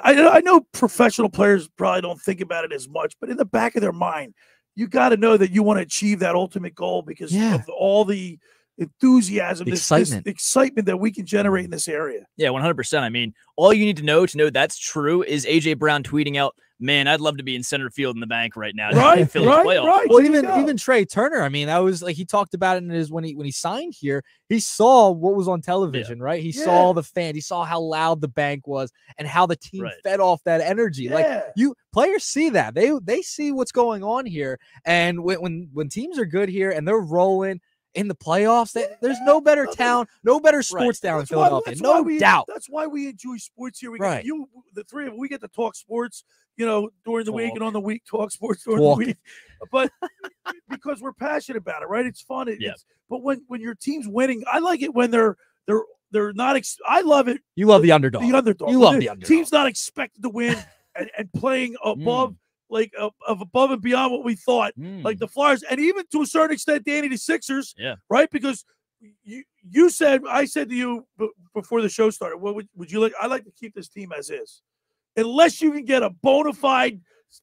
I know professional players probably don't think about it as much, but in the back of their mind, you got to know that you want to achieve that ultimate goal because of all the enthusiasm, this excitement that we can generate in this area. Yeah, 100%. I mean, all you need to know that's true is AJ Brown tweeting out, "Man, I'd love to be in center field in the bank right now." Right. Well, even Trey Turner. I mean, that was like he talked about it in his when he signed here. He saw what was on television, right? He saw the fan. He saw how loud the bank was and how the team fed off that energy. Yeah. Like players see that they see what's going on here, and when teams are good here and they're rolling in the playoffs, there's no better town, no better sports town in Philadelphia. No doubt. That's why we enjoy sports here. We Right. get the three of them, we get to talk sports, during the week and on the week, talk sports during the week. But because we're passionate about it, right? It's fun. But when your team's winning, I like it when they're not. I love it. You love the underdog. The underdog. You love the underdog. Team's not expected to win and playing above. Like above and beyond what we thought, like the Flyers, and even to a certain extent, Danny, the Sixers, right? Because I said to you before the show started, what would you like? I like to keep this team as is, unless you can get a bona fide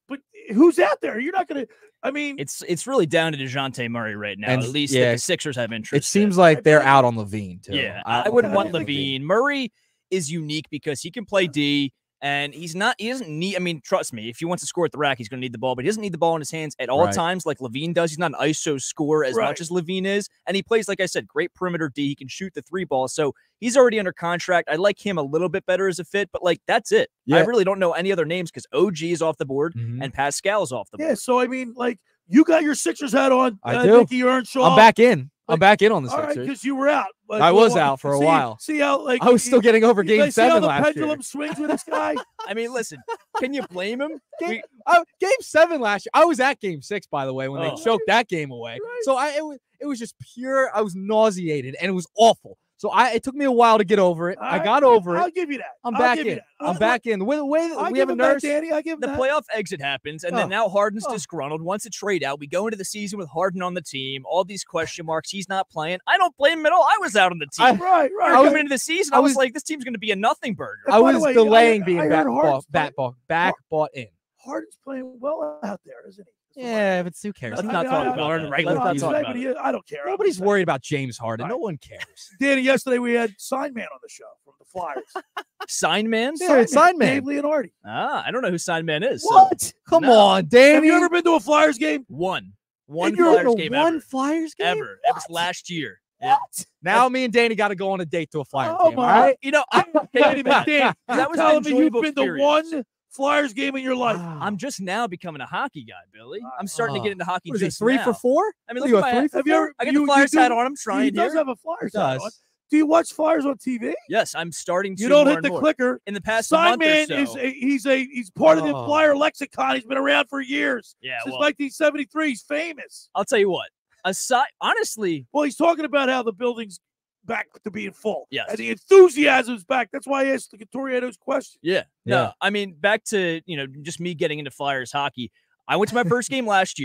But who's out there? You're not going to. I mean, it's really down to DeJounte Murray right now. And, At least yeah, that the Sixers have interest. It seems like they're out on Levine too. Yeah, I wouldn't want Levine. Murray is unique because he can play D, and he doesn't need. I mean, trust me, if he wants to score at the rack, he's going to need the ball, but he doesn't need the ball in his hands at all times like Levine does. He's not an ISO scorer as much as Levine is, and he plays, like I said, great perimeter D. He can shoot the 3 ball, so he's already under contract. I like him a little bit better as a fit, but like that's it. Yeah. I really don't know any other names because OG is off the board and Pascal's off the board. Yeah, so I mean, like you got your Sixers hat on. I do. Nicky Earnshaw. I'm back in. I'm back in on the All Sixers. right, because you were out. Like, I was out for a while. See how like I was still getting over Game 7 last year. See how the pendulum swings with this guy? I mean, listen, can you blame him? Game 7 last year. I was at Game 6, by the way, when they choked that game away. So it was just pure. I was nauseated, and it was awful. So it took me a while to get over it. I got over it. I'll give you that. I'm back in. I'm back in. The way we have a nurse. Danny, I give the that. playoff exit happens, and then now Harden's disgruntled. Wants a trade out. We go into the season with Harden on the team. All these question marks. He's not playing. I don't blame him at all. I was out on the team. Right. Coming into the season, I was like, this team's going to be a nothing burger. I was delaying being back bought in. Harden's playing well out there, isn't he? Yeah, but who cares? Let's not talk about it. I don't care. Nobody's worried about James Harden. No one cares. Danny, yesterday we had Sign Man on the show from the Flyers. Sign Man? Yeah, Sign Man. Dave Leonardi. I don't know who Sign Man is. What? Come on, Danny. Have you ever been to a Flyers game? One Flyers game one ever. Flyers game ever. It was last year. Yeah. Now me and Danny got to go on a date to a Flyers game. My. All right? You know, Wait a minute, Dan. That was telling an me you've enjoyable been experience. to one Flyers game in your life. I'm just now becoming a hockey guy, Billy. I'm starting to get into hockey. What is it, just 3 now. for 4? I mean, What look are at you, my a 3 for Have you 4? ever? I got the Flyers hat on. I'm trying He does here. have a Flyers hat on. does. Do you watch Flyers on TV? Yes, I'm starting to. You don't more hit and the more. clicker. In the past Sign month or Man so. he's part of the Flyer lexicon. He's been around for years. Yeah, Since well, 1973. He's famous. I'll tell you what. Honestly, Well, he's talking about how the building's back to being full. Yes. And the enthusiasm's back. That's why I asked the Toriano's question. yeah. No, I mean, back to, just me getting into Flyers hockey. I went to my first game last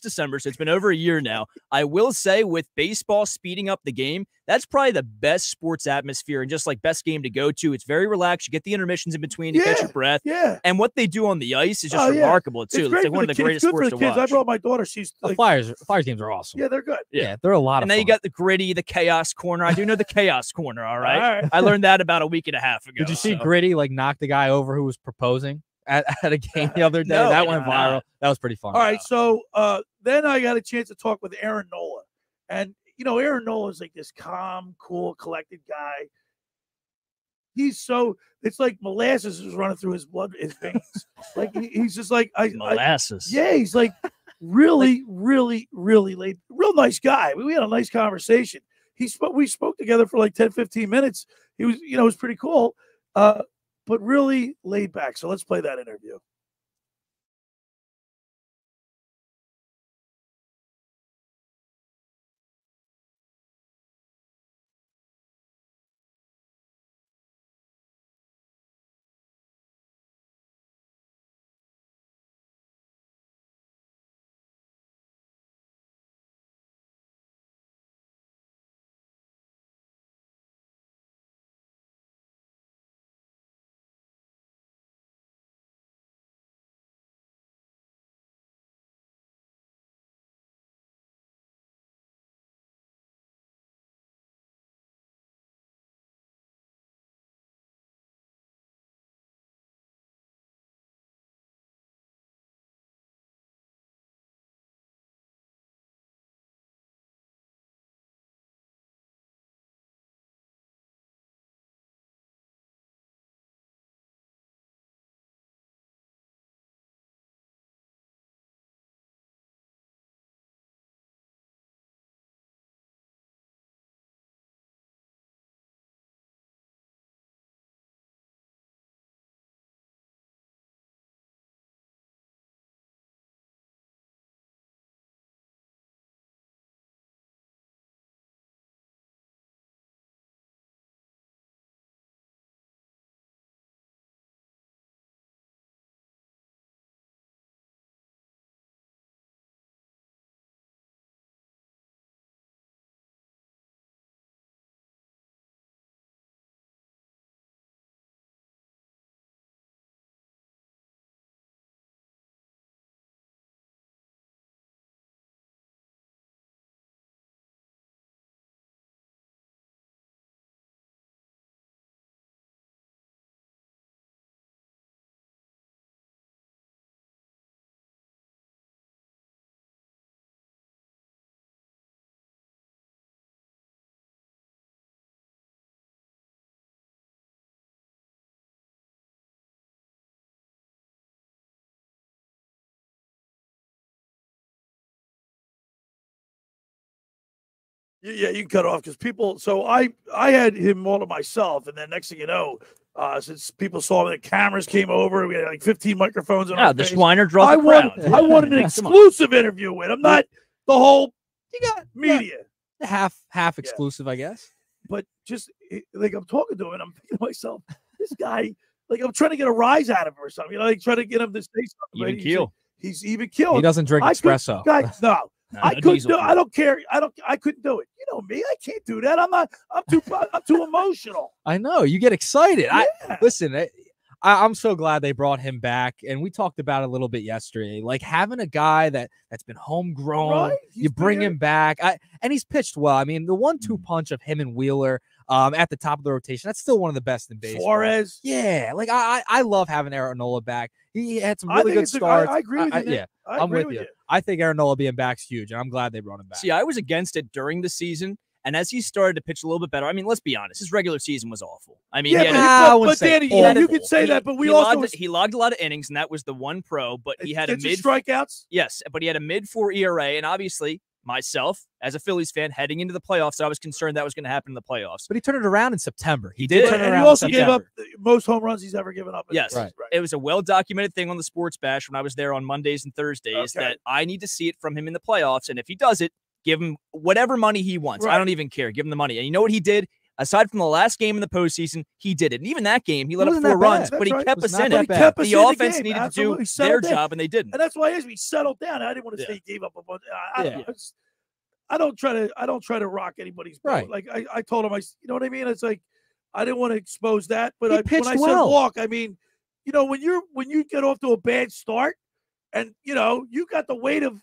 December, so it's been over a year now. I will say, with baseball speeding up the game, that's probably the best sports atmosphere and just like best game to go to. It's very relaxed. You get the intermissions in between to catch your breath. Yeah. And what they do on the ice is just remarkable too. It's like one of the greatest sports to watch. I brought my daughter. She's The Flyers games are awesome. yeah, they're good. Yeah, they're a lot of And then fun. you got the gritty, the chaos corner. I do know the chaos corner, all right? All right. I learned that about a week and a half ago. Did you see so. Gritty knock the guy over who was proposing at a game the other day? No, that I went did viral. not. That was pretty fun. All right, so then I got a chance to talk with Aaron Nola. And, Aaron Nola is like this calm, cool, collected guy. It's like molasses is running through his veins. Like, he's just like, Molasses. yeah, he's like really, really, really real nice guy. We had a nice conversation. We spoke together for like 10, 15 minutes. He was, it was pretty cool, but really laid back. So let's play that interview. Yeah, you can cut off because people. So I had him all to myself, and then next thing you know, since people saw me, the cameras came over. We had like 15 microphones. Yeah, the Schweiner draws the crowd. I wanted an exclusive interview with him, not the whole. You got media. Half exclusive, I guess. But just like I'm talking to him, and I'm thinking to myself, this guy, like I'm trying to get a rise out of him or something. Like trying to get him to say something. Even keel. He's even keel. He doesn't drink espresso. No. I couldn't do. I don't care. I couldn't do it. You know me. I can't do that. I'm too emotional. I know. You get excited. Yeah. Listen. I'm so glad they brought him back, and we talked about it a little bit yesterday. Like having a guy that's been homegrown, you bring him back, and he's pitched well. I mean, the 1-2 punch of him and Wheeler at the top of the rotation, that's still one of the best in baseball. Suarez, yeah, like I love having Aaron Nola back. He had some really good starts. I agree with you. Yeah, I'm with you. I think Aaron Nola being back is huge, and I'm glad they brought him back. See, I was against it during the season. And as he started to pitch a little bit better, I mean, let's be honest, his regular season was awful. I mean, but Danny, you could say that, but he logged a lot of innings, and that was the one pro. But he had a mid strikeouts. Yes, but he had a mid-4 ERA, and obviously, myself as a Phillies fan heading into the playoffs, I was concerned that was going to happen in the playoffs. But he turned it around in September. He did turn it around. And he also gave up the most home runs he's ever given up. Yes, right. It was a well-documented thing on the Sports Bash when I was there on Mondays and Thursdays that I need to see it from him in the playoffs, and if he does it, give him whatever money he wants. Right. I don't even care. Give him the money. And you know what he did? Aside from the last game in the postseason, he did it. And even that game, he let up 4 runs, but he kept us in it. The offense needed to do their job, and they didn't. And that's why he settled down. I didn't want to say he gave up a bunch. I don't try to rock anybody's boat. Right. Like I told him, you know what I mean? It's like I didn't want to expose that, but when I said walk, I mean, you know, when you get off to a bad start, and you know you got the weight of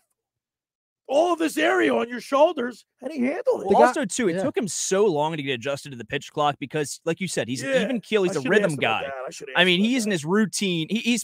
all of this area on your shoulders, and he handled it. Well, also, too, it took him so long to get adjusted to the pitch clock because, like you said, he's an even keel. He's a rhythm guy. I mean, he's in his routine. He's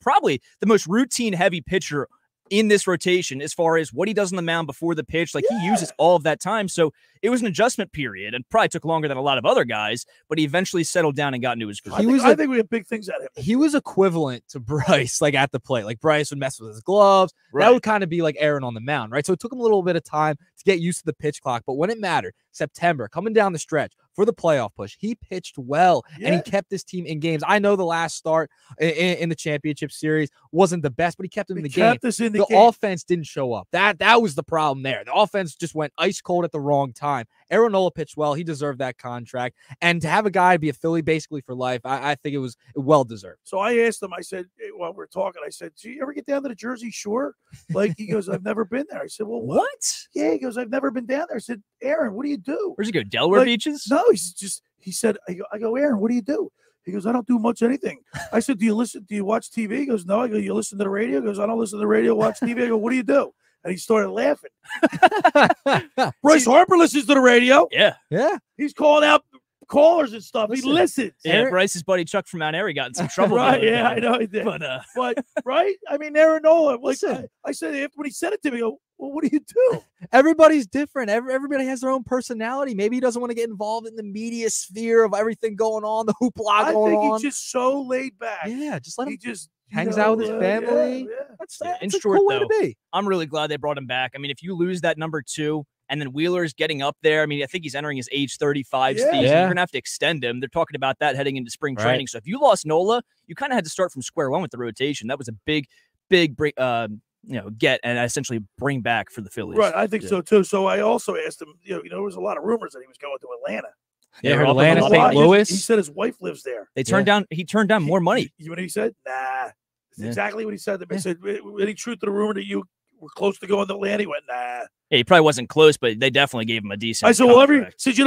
probably the most routine-heavy pitcher in this rotation as far as what he does on the mound before the pitch. Like, he uses all of that time. So it was an adjustment period and probably took longer than a lot of other guys, but he eventually settled down and got into his groove. I think we have big things out of him. He was equivalent to Bryce, like at the plate. Like Bryce would mess with his gloves. Right. That would kind of be like Aaron on the mound, right? So it took him a little bit of time to get used to the pitch clock. But when it mattered, September, coming down the stretch for the playoff push, he pitched well and he kept this team in games. I know the last start in the championship series wasn't the best, but he kept them in the game. The offense didn't show up. That was the problem there. The offense just went ice cold at the wrong time. Aaron Nola pitched well. He deserved that contract. And to have a guy be a Philly basically for life, I think it was well deserved. So I asked him, I said, while we're talking, I said, do you ever get down to the Jersey Shore? Like, he goes, I've never been there. I said, well, what? Yeah, he goes, I've never been down there. I said, Aaron, what do you do? Where's he go? Delaware beaches? No, he said, I go, Aaron, what do you do? He goes, I don't do much anything. I said, do you watch TV? He goes, no. I go, you listen to the radio? He goes, I don't listen to the radio, watch TV. I go, what do you do? And he started laughing. Bryce Harper listens to the radio. Yeah. He's calling out callers and stuff. He listens. Yeah, Bryce's buddy Chuck from Mount Airy got in some trouble. Right, yeah, I know he did. But right? I mean, Aaron Nola, like I said, when he said it to me, I go, well, what do you do? Everybody's different. Everybody has their own personality. Maybe he doesn't want to get involved in the media sphere of everything going on, the hoopla going on. I think he's just so laid back. Yeah, just let him. He just hangs out with his family. That's a cool way to be. I'm really glad they brought him back. I mean, if you lose that number 2 and then Wheeler's getting up there, I mean, I think he's entering his age 35 season. You're going to have to extend him. They're talking about that heading into spring training. So if you lost Nola, you kind of had to start from square one with the rotation. That was a big get and essentially bring back for the Phillies. Right, I think so too. So I also asked him, there was a lot of rumors that he was going to Atlanta. Yeah, Atlanta, St. Louis. He said his wife lives there. He turned down more money. You know what he said? Nah. That's exactly what he said. They said, any truth to the rumor that you were close to going to Atlanta? He went, nah. Yeah, he probably wasn't close, but they definitely gave him a decent. I said, since you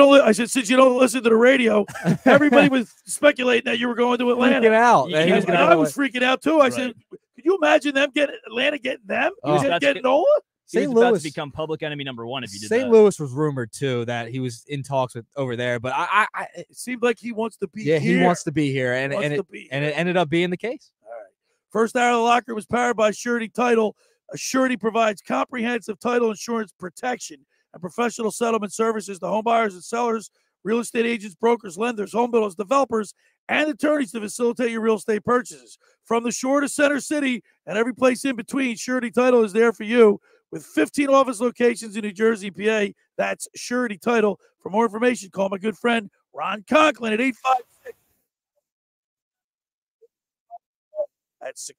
don't listen to the radio, everybody was speculating that you were going to Atlanta. Freaking out. I was freaking out too. I said, could you imagine them Atlanta getting them? Getting Nola? St. Louis about to become public enemy number 1 if you did St. Louis was rumored too that he was in talks with over there, but it seemed like he wants to be here. He wants to be here, and it ended up being the case. All right. First hour of the locker was powered by Surety Title. A surety provides comprehensive title insurance protection and professional settlement services to home buyers and sellers, real estate agents, brokers, lenders, home builders, developers, and attorneys to facilitate your real estate purchases. From the shore to Center City and every place in between, Surety Title is there for you. with 15 office locations in New Jersey, PA. That's Surety Title. For more information, call my good friend Ron Conklin at 856. That's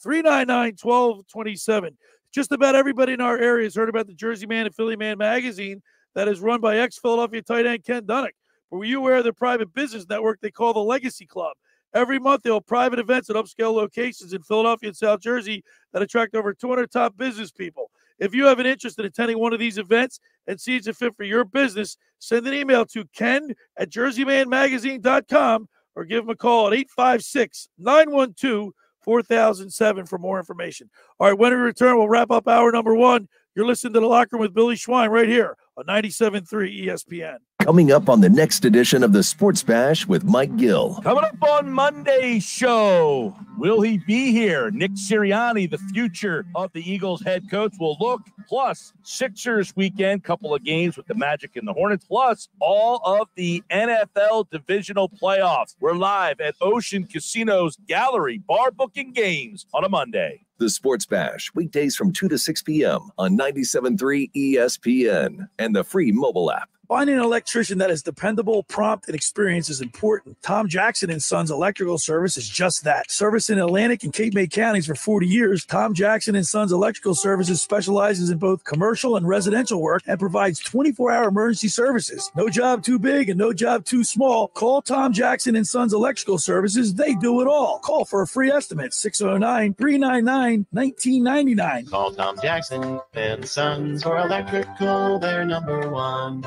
399-1227. Just about everybody in our area has heard about the Jersey Man and Philly Man magazine that is run by ex-Philadelphia tight end Ken Dunnick. But were you aware of their private business network they call the Legacy Club? Every month, they'll have private events at upscale locations in Philadelphia and South Jersey that attract over 200 top business people. If you have an interest in attending one of these events and see it's a fit for your business, send an email to ken@jerseymanmagazine.com or give them a call at 856-912-4007 for more information. All right, when we return, we'll wrap up hour number 1. You're listening to The Locker Room with Billy Schwein right here on 97.3 ESPN. Coming up on the next edition of the Sports Bash with Mike Gill. Coming up on Monday's show, will he be here? Nick Sirianni, the future of the Eagles head coach, will look. Plus, Sixers weekend, couple of games with the Magic and the Hornets, plus all of the NFL divisional playoffs. We're live at Ocean Casino's Gallery Bar Booking Games on a Monday. The Sports Bash, weekdays from 2 to 6 p.m. on 97.3 ESPN and the free mobile app. Finding an electrician that is dependable, prompt, and experienced is important. Tom Jackson & Sons Electrical Service is just that. Service in Atlantic and Cape May counties for 40 years, Tom Jackson & Sons Electrical Services specializes in both commercial and residential work and provides 24-hour emergency services. No job too big and no job too small. Call Tom Jackson & Sons Electrical Services. They do it all. Call for a free estimate, 609-399-1999. Call Tom Jackson and Sons for electrical, they're number one.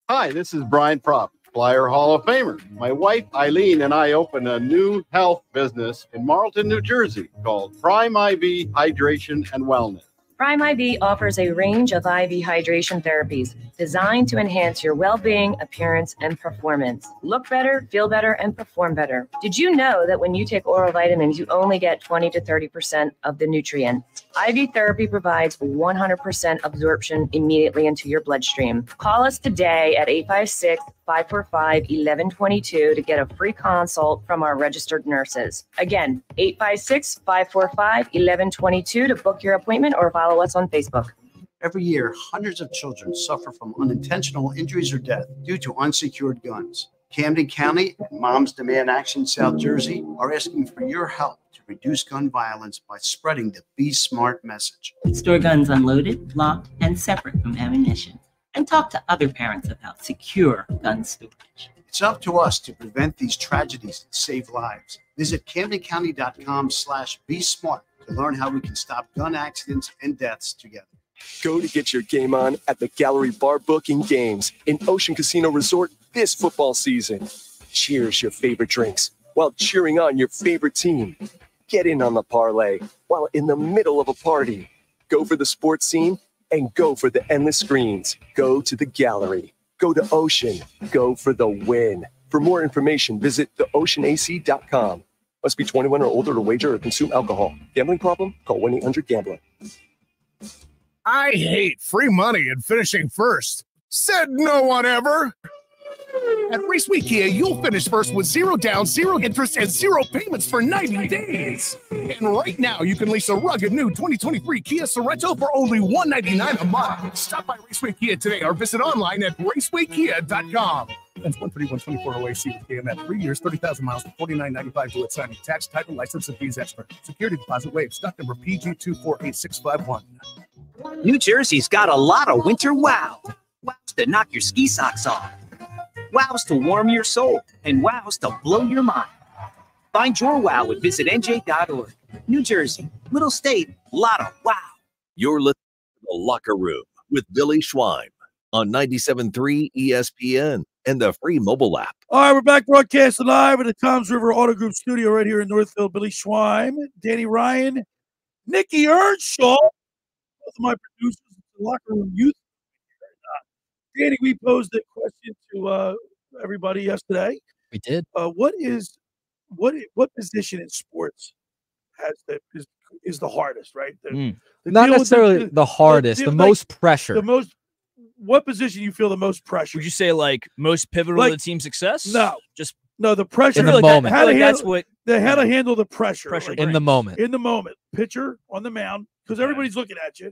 Hi, this is Brian Propp, Flyer Hall of Famer. My wife, Eileen, and I opened a new health business in Marlton, New Jersey called Prime IV Hydration and Wellness. Prime IV offers a range of IV hydration therapies designed to enhance your well-being, appearance, and performance. Look better, feel better, and perform better. Did you know that when you take oral vitamins, you only get 20 to 30% of the nutrient? IV therapy provides 100% absorption immediately into your bloodstream. Call us today at 856-545-1122 to get a free consult from our registered nurses. Again, 856-545-1122 to book your appointment or follow us on Facebook. Every year, hundreds of children suffer from unintentional injuries or death due to unsecured guns. Camden County and Moms Demand Action South Jersey are asking for your help to reduce gun violence by spreading the Be Smart message. Store guns unloaded, locked, and separate from ammunition. And talk to other parents about secure gun storage. It's up to us to prevent these tragedies and save lives. Visit CamdenCounty.com/Be Smart to learn how we can stop gun accidents and deaths together. Go to get your game on at the Gallery Bar Booking Games in Ocean Casino Resort this football season. Cheers your favorite drinks while cheering on your favorite team. Get in on the parlay while in the middle of a party. Go for the sports scene and go for the endless screens. Go to the Gallery. Go to Ocean. Go for the win. For more information, visit theoceanac.com. Must be 21 or older to wager or consume alcohol. Gambling problem? Call 1-800-GAMBLER. I hate free money and finishing first. Said no one ever. At Raceway Kia, you'll finish first with 0 down, 0 interest, and 0 payments for 90 days. And right now, you can lease a rugged new 2023 Kia Sorento for only $199 a month. Stop by Raceway Kia today or visit online at racewaykia.com. That's 131-24 OAC with KMF. 3 years, 30,000 miles for $49.95 due at signing. Tax, title, license, and fees extra. Security deposit waived. Stock number PG248651. New Jersey's got a lot of winter wow. Wows to knock your ski socks off. Wows to warm your soul. And wows to blow your mind. Find your wow at visitnj.org. New Jersey, little state, lot of wow. You're listening to The Locker Room with Billy Schwein on 97.3 ESPN and the free mobile app. All right, we're back broadcasting live at the Toms River Auto Group studio right here in Northfield. Billy Schwein, Danny Ryan, Nikki Earnshaw, both of my producers at The Locker Room Youth. Danny, we posed a question to everybody yesterday. We did. What position in sports is the hardest, right? Not necessarily the hardest, the most pressure. What position you feel the most pressure? Would you say like most pivotal to team success? No, just the pressure in the moment. How to handle the pressure in the moment. In the moment, pitcher on the mound, because everybody's looking at you.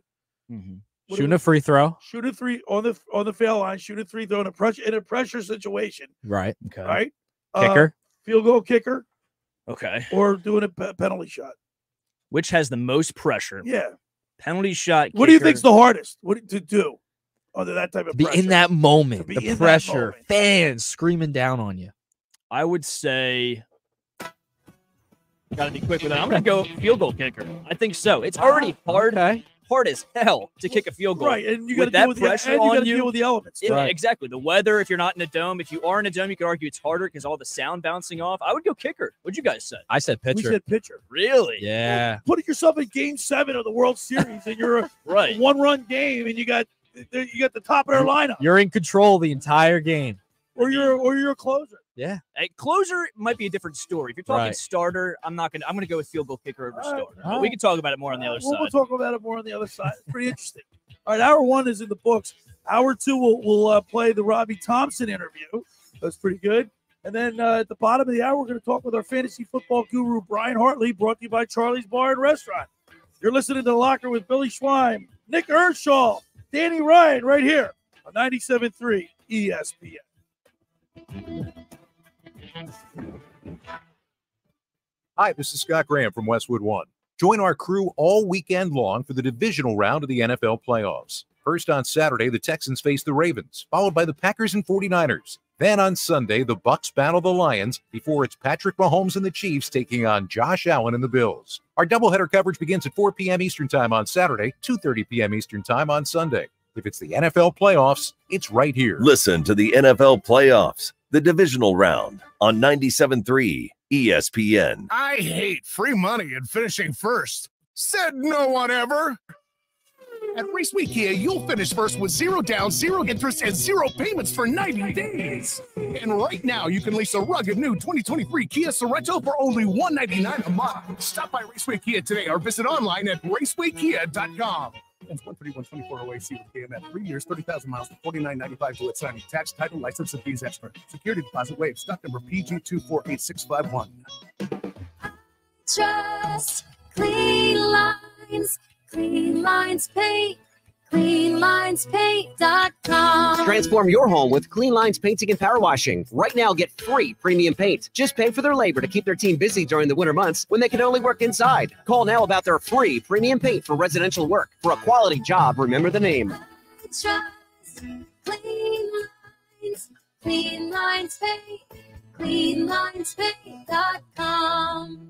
Shooting a free throw. Shoot a three on the foul line. Shoot a free throw in a pressure situation. Right. Okay. Right. Kicker. Field goal kicker. Okay. Or doing a penalty shot. Which has the most pressure? Yeah. Penalty shot. What do you think's the hardest? What to do under that type of Be pressure? in that moment. be The in that pressure. moment. Fans screaming down on you. I would say. Gotta be quick with that. I'm gonna go field goal kicker. I think so. It's already hard, hard as hell to kick a field goal. Right, and you got with to that deal with pressure and you on got to you. deal with the elements. Yeah, Right. exactly. The weather. If you're not in a dome, if you are in a dome, you could argue it's harder because all the sound bouncing off. I would go kicker. What'd you guys say? I said We pitcher. said pitcher. Really? Yeah. Put yourself in Game 7 of the World Series, and you're a Right. one-run game, and you got the top of their lineup, You're in control the entire game. or you're a closer. Yeah. A closer might be a different story. If you're talking Right. starter, I'm gonna go with field goal kicker over All right. starter. But we can talk about it more on the other We'll side. talk about it more on the other side. It's pretty interesting. All right, hour 1 is in the books. Hour 2 we'll play the Robbie Thompson interview. That's pretty good. And then at the bottom of the hour, we're going to talk with our fantasy football guru, Brian Hartley, brought to you by Charlie's Bar and Restaurant. You're listening to The Locker with Billy Schweim, Nick Earnshaw, Danny Ryan, right here on 97.3 ESPN. Hi, this is Scott Graham from Westwood One. Join our crew all weekend long for the divisional round of the NFL playoffs. First on Saturday, the Texans face the Ravens, followed by the Packers and 49ers. Then on Sunday, the Bucs battle the Lions before it's Patrick Mahomes and the Chiefs taking on Josh Allen and the Bills. Our doubleheader coverage begins at 4 p.m. Eastern Time on Saturday, 2:30 p.m. Eastern Time on Sunday. If it's the NFL playoffs, it's right here. Listen to the NFL playoffs, the divisional round on 97.3 ESPN. I hate free money and finishing first. Said no one ever. At Raceweek Kia, you'll finish first with 0 down, 0 interest, and 0 payments for 90 days. And right now, you can lease a rugged new 2023 Kia Sorento for only $199 a month. Stop by Raceweek Kia today or visit online at raceweekkia.com. It's 131-24 OAC with KMF. 3 years, 30,000 miles, $49.95 to its signing. Tax, title, license, and fees extra. Security deposit waived. Stock number PG248651. Just clean lines. Clean Lines Paint. CleanLinesPaint.com. Transform your home with Clean Lines Painting and Power Washing. Right now, get free premium paint. Just pay for their labor to keep their team busy during the winter months when they can only work inside. Call now about their free premium paint for residential work. For a quality job, remember the name. Just Clean Lines. Clean Lines Paint. CleanLinesPaint.com.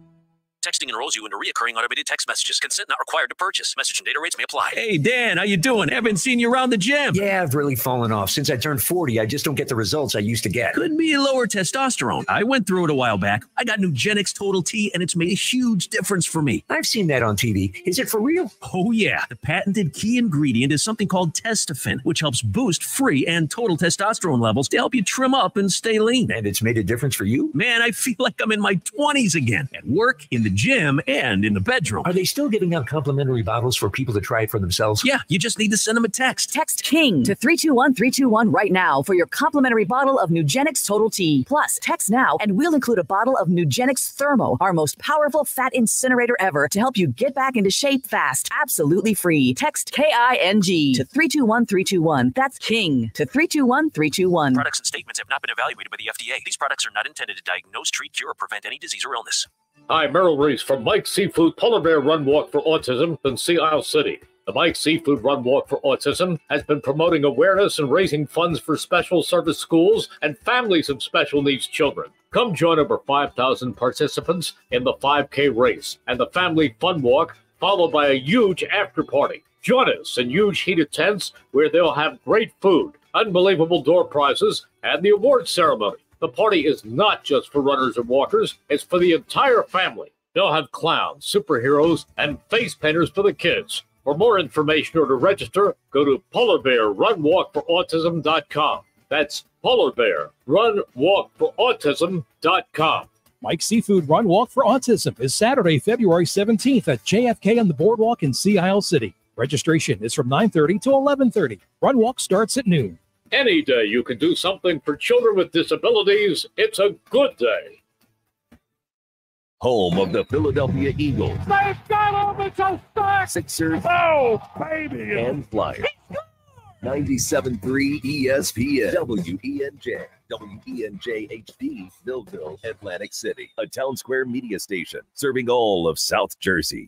Texting enrolls you into recurring automated text messages. Consent not required to purchase. Message and data rates may apply. Hey, Dan, how you doing? Haven't seen you around the gym. Yeah, I've really fallen off. Since I turned 40, I just don't get the results I used to get. Could be lower testosterone. I went through it a while back. I got Nugenix Total T, and it's made a huge difference for me. I've seen that on TV. Is it for real? Oh, yeah. The patented key ingredient is something called Testofen, which helps boost free and total testosterone levels to help you trim up and stay lean. And it's made a difference for you? Man, I feel like I'm in my 20s again. At work, in the gym, and in the bedroom. Are they still giving out complimentary bottles for people to try it for themselves? Yeah, you just need to send them a text. Text KING to 321-321 right now for your complimentary bottle of Nugenix Total T. Plus, text now and we'll include a bottle of Nugenix Thermo, our most powerful fat incinerator ever, to help you get back into shape fast. Absolutely free. Text KING to 321-321. That's KING to 321-321. Products and statements have not been evaluated by the FDA. These products are not intended to diagnose, treat, cure, or prevent any disease or illness. Hi, Merrill Reese from Mike's Seafood Polar Bear Run Walk for Autism in Sea Isle City. The Mike's Seafood Run Walk for Autism has been promoting awareness and raising funds for special service schools and families of special needs children. Come join over 5,000 participants in the 5K race and the Family Fun Walk, followed by a huge after party. Join us in huge heated tents where they'll have great food, unbelievable door prizes, and the awards ceremony. The party is not just for runners and walkers, it's for the entire family. They'll have clowns, superheroes, and face painters for the kids. For more information or to register, go to polarbearrunwalkforautism.com. That's polarbearrunwalkforautism.com. Mike's Seafood Run Walk for Autism is Saturday, February 17th at JFK on the Boardwalk in Sea Isle City. Registration is from 9:30 to 11:30. Run Walk starts at noon. Any day you can do something for children with disabilities, it's a good day. Home of the Philadelphia Eagles. They've got him. It's a sack. Sixers, baby, and Flyers. 97.3 ESPN, WENJ HD, Millville, Atlantic City, a Town Square media station serving all of South Jersey.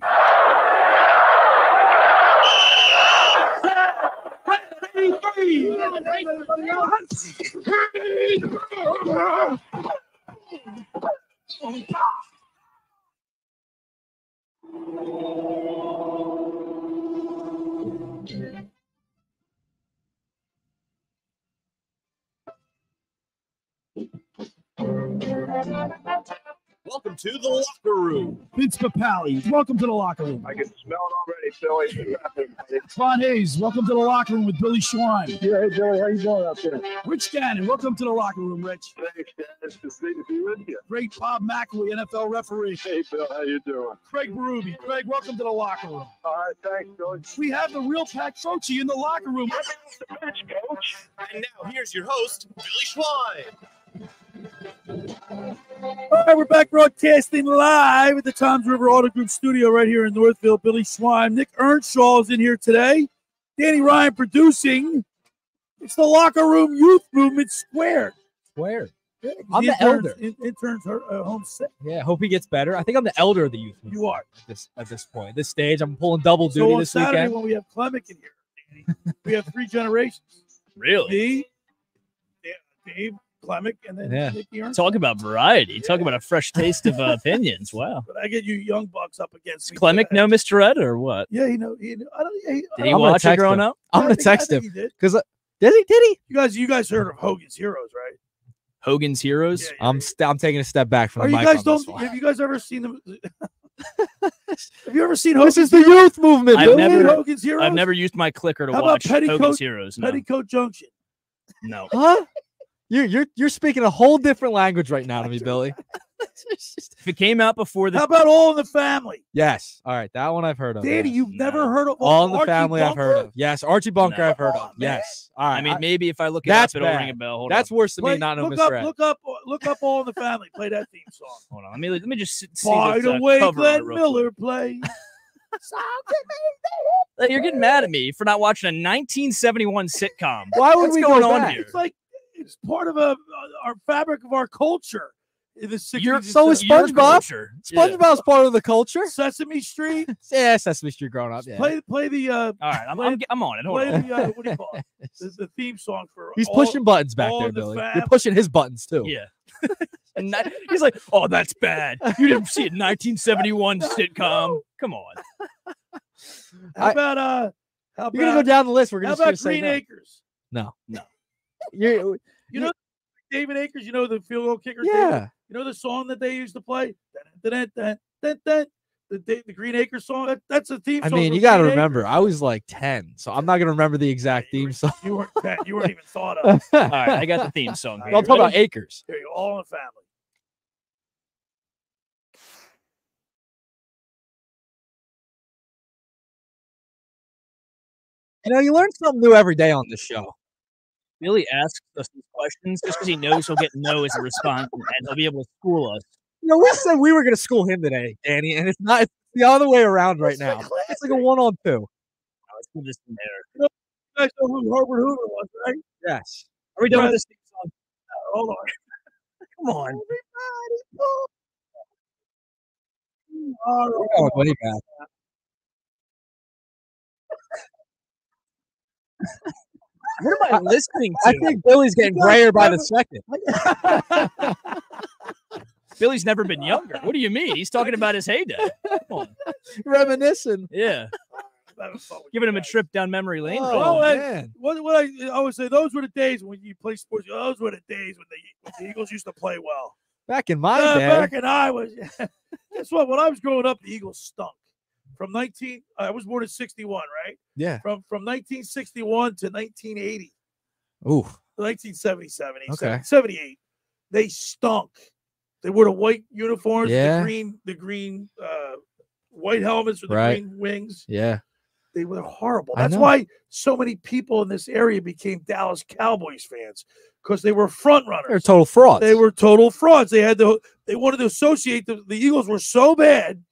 Welcome to the locker room. Vince Papali, welcome to the locker room. I can smell it already, Billy. Ron Hayes, welcome to the locker room with Billy Schwein. Yeah, hey, Billy, how you doing out there? Rich Gannon, welcome to the locker room, Rich. Thanks, Dennis. It's great to be with you. Great Bob McElwee, NFL referee. Hey, Bill, how you doing? Craig Berube. Craig, welcome to the locker room. All right, thanks, Billy. We have the real Pat Croce in the locker room. Coach. And now here's your host, Billy Schwein. All right, we're back broadcasting live at the Toms River Auto Group studio right here in Northville. Billy Schwein, Nick Earnshaw is in here today. Danny Ryan producing. It's the locker room youth movement squared. Squared. Yeah, I'm the elder. Intern's home sick. Yeah, hope he gets better. I think I'm the elder of the youth movement. You are. At this point. This stage, I'm pulling double duty So on this Saturday weekend. when we have Clemic in here, Danny, we have three generations. Really? Me, Dave, Clemic, and then Nicky Earnshaw. Talk about variety. Talk about a fresh taste of opinions. Wow. But I get you young bucks up against me. Clemic know Mr. Ed or what? Yeah, I don't. Did he watch it growing up? I'm gonna text him because did he? You guys heard of Hogan's Heroes, right? Hogan's Heroes. Yeah, I'm taking a step back from Are the you mic. guys on this don't? one. Have you guys ever seen them? Have you ever seen Hogan's This is the youth movement. I've Billy. never, Hogan's Heroes? I've never used my clicker to How watch about Hogan's Heroes. No. Petticoat Junction. No. Huh? You're speaking a whole different language right now to me, Billy. If it came out before the How about All in the Family? Yes. All right, that one I've heard of. Danny, yeah. you've never heard of All in the Archie Family. I've heard Bunker? of. Yes, Archie Bunker. No. I've heard of. Yes. All right. I mean, maybe if I look it that's up, it'll bad. ring a bell. Hold That's on. worse than me not knowing Mr. Ed. Look up All in the Family. Play that theme song. Hold on. Let me just see By this, the way, cover Glenn art real Miller plays. You're getting mad at me for not watching a 1971 sitcom. Why would What's we going go on back? here? It's like it's part of our fabric of our culture in the 60s. So is Your SpongeBob. culture. SpongeBob's part of the culture. Sesame Street. Yeah, Sesame Street growing up. Yeah. Play the. All right, I'm on it. Hold Play on. the what do you call it? The theme song for. He's pushing buttons back All there, in the Billy. Fam. You're pushing his buttons too. Yeah. And he's like, "Oh, that's bad. You didn't see a 1971 sitcom. Come on." How about You're gonna go down the list. We're How gonna about say Green no. Acres? No. You know David Akers. You know the field goal kicker. Yeah. David? You know the song that they used to play. The Green Acres song. That's a theme I song. mean, for you got to Green remember, I was like 10, so I'm not gonna remember the exact theme song. Acres. You weren't 10. You weren't even thought of. All right, I got the theme song. I'm talking about Acres. Here you go. All in the Family. You know, you learn something new every day on this show. Billy asks us these questions just because he knows he'll get no as a response, and he'll be able to school us. You know, we said we were gonna school him today, Danny, and it's not. It's the other way around right now. It's like a 1-on-2. It's just in there. You guys know who Herbert Hoover was, right? Yes. Are we done with this theme song? Hold on. Come on. All Oh, buddy, man. What am I listening to? I think Billy's getting grayer by the second. Billy's never been younger. What do you mean? He's talking about his heyday. Come on. Reminiscing. Yeah. Giving him a trip down memory lane. Oh, Well, man. what I always say, those were the days when you play sports. Those were the days when the Eagles used to play well. Back in my day. Back in I was. Guess what? When I was growing up, the Eagles stunk. I was born in 61, right? Yeah. From 1961 to 1980. Ooh. 1977, Okay. 78. They stunk. They wore the white uniforms, Yeah. the green white helmets with the Right. green wings. Yeah. They were horrible. I That's know. why so many people in this area became Dallas Cowboys fans, because they were front They're runners. total frauds. They were total frauds. They wanted to associate the Eagles were so bad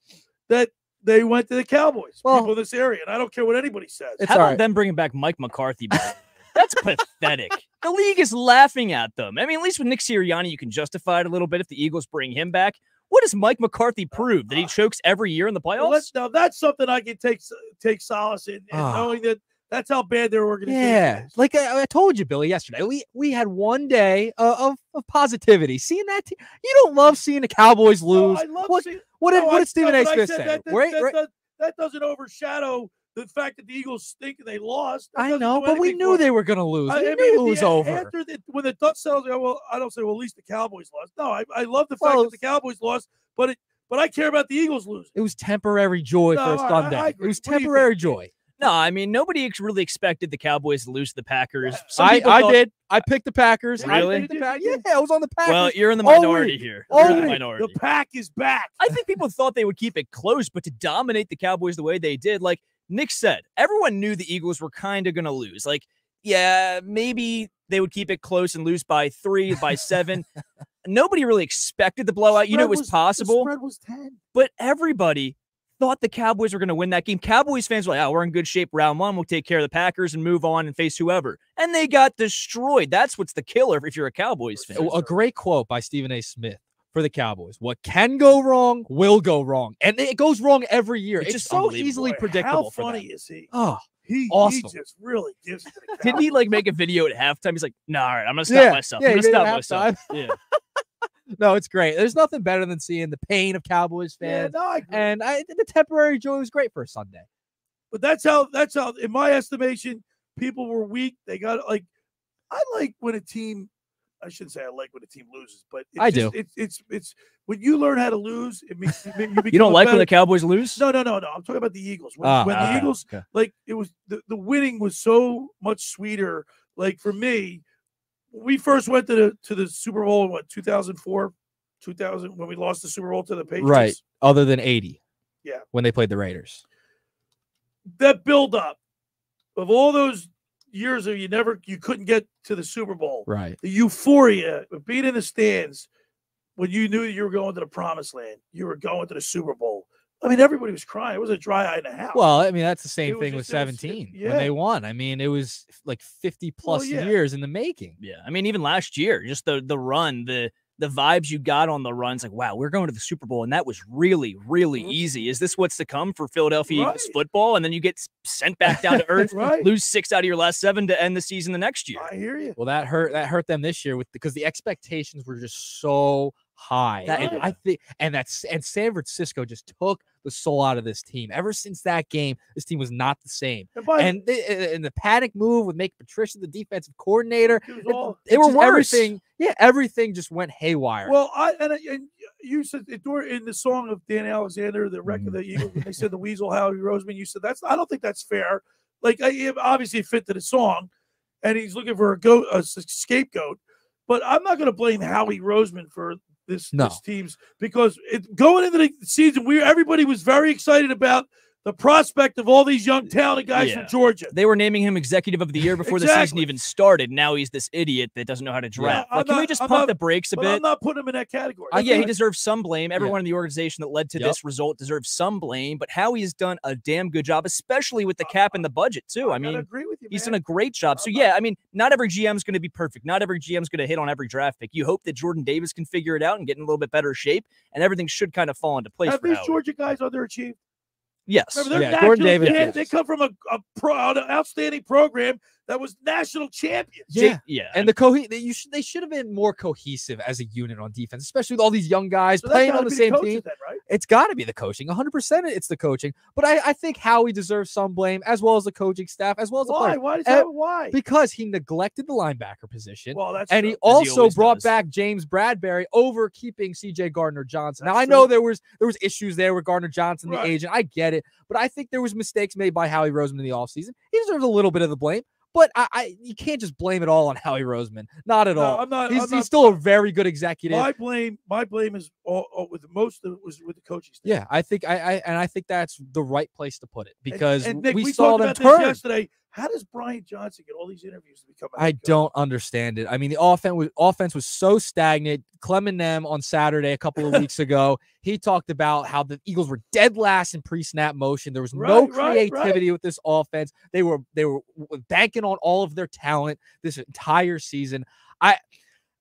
that they went to the Cowboys. Well, people in this area, and I don't care what anybody says. How about them bringing back Mike McCarthy back? That's pathetic. The league is laughing at them. I mean, at least with Nick Sirianni, you can justify it a little bit if the Eagles bring him back. What does Mike McCarthy prove? That he chokes every year in the playoffs? Well, now that's something I can take solace in, knowing that that's how bad their organization is. Like I told you, Billy, yesterday, we had one day of positivity. Seeing that team, you don't love seeing the Cowboys lose. I love what, seeing, what did Stephen A. Smith say? That doesn't overshadow the fact that the Eagles stink and they lost. I know, but we knew they were going to lose. We knew it was over. When the dust settles, well, I don't say, well, at least the Cowboys lost. No, I love the fact that the Cowboys lost, but I care about the Eagles losing. It was temporary joy for a Sunday. It was temporary joy. No, I mean, nobody really expected the Cowboys to lose to the Packers. I did. I picked the Packers. Really? Yeah, I was on the Packers. Well, you're in the minority here. You're in the minority. The pack is back. I think people thought they would keep it close, but to dominate the Cowboys the way they did, like Nick said, everyone knew the Eagles were kind of going to lose. Like, yeah, maybe they would keep it close and lose by 3, by 7. Nobody really expected the blowout. You know, it was possible. The spread was 10. But everybody thought the Cowboys were going to win that game. Cowboys fans were like, oh, we're in good shape round 1. We'll take care of the Packers and move on and face whoever. And they got destroyed. That's what's the killer if you're a Cowboys fan. A great quote by Stephen A. Smith for the Cowboys. What can go wrong will go wrong. And it goes wrong every year. It's just so easily predictable. How funny is he? Oh, awesome. He just really gives it to the Cowboys. Didn't he like make a video at halftime? He's like, no, all right, I'm going to stop myself. I'm going to stop myself. Yeah. No, it's great. There's nothing better than seeing the pain of Cowboys fans. Yeah, no, I agree. And the temporary joy was great for a Sunday. But that's how, in my estimation, people were weak. They got I like when a team, I shouldn't say I like when a team loses, but I do. It's when you learn how to lose, it means you don't like when the Cowboys lose? No. I'm talking about the Eagles. When the Eagles, like it was the winning was so much sweeter. Like for me, we first went to the Super Bowl in 2004, 2000 when we lost the Super Bowl to the Patriots. Right. Other than 80. Yeah. When they played the Raiders. That build up of all those years of you couldn't get to the Super Bowl. Right. The euphoria of being in the stands when you knew you were going to the promised land. You were going to the Super Bowl. I mean, everybody was crying. It was a dry eye in the house. Well, I mean, that's the same thing with 17 when they won. I mean, it was like 50 plus years in the making. Yeah. I mean, even last year, just the run, the vibes you got on the runs, like, wow, we're going to the Super Bowl. And that was really, really easy. Is this what's to come for Philadelphia Eagles football? And then you get sent back down to earth, lose 6 out of your last 7 to end the season the next year. I hear you. Well, that hurt them this year because the expectations were just so high. I think, and San Francisco just took the soul out of this team. Ever since that game, this team was not the same. And the panic move with Mike Patricia, the defensive coordinator, it was worse. Everything just went haywire. Well, and you said in the song of Dan Alexander, the record that you they said the Weasel Howie Roseman. You said I don't think that's fair. Like, obviously it fit to the song, and he's looking for a scapegoat. But I'm not going to blame Howie Roseman for this team's, because going into the season, everybody was very excited about the prospect of all these young talented guys from Georgia. They were naming him executive of the year before the season even started. Now he's this idiot that doesn't know how to draft. Can we just pump the brakes a bit? I'm not putting him in that category. He deserves some blame. Everyone in the organization that led to this result deserves some blame. But Howie has done a damn good job, especially with the cap and the budget too. I mean, agree with you, he's done a great job. So I mean, not every GM is going to be perfect. Not every GM is going to hit on every draft pick. You hope that Jordan Davis can figure it out and get in a little bit better shape, and everything should kind of fall into place. Have these Georgia guys underachieved? Yes. Gordon Davis. They come from an outstanding program that was national champions. Yeah. And they should have been more cohesive as a unit on defense, especially with all these young guys playing on the same team. Then, right? It's got to be the coaching. 100% it's the coaching. But I think Howie deserves some blame, as well as the coaching staff, as well as the players. Why? Because he neglected the linebacker position. Well, that's and true. He also brought back James Bradbury over keeping C.J. Gardner-Johnson. Now, I know there was issues there with Gardner-Johnson, the agent. I get it. But I think there was mistakes made by Howie Roseman in the offseason. He deserves a little bit of the blame. But you can't just blame it all on Howie Roseman. Not at all. He's still a very good executive. My blame is with most of it was with the coaching staff. Yeah, I think I think that's the right place to put it, because and Nick, we saw them about turn this yesterday. How does Brian Johnson get all these interviews to become a I head coach? don't understand it. I mean, the offense was so stagnant. Clem on Saturday a couple of weeks ago, he talked about how the Eagles were dead last in pre-snap motion. There was no creativity with this offense. They were banking on all of their talent this entire season.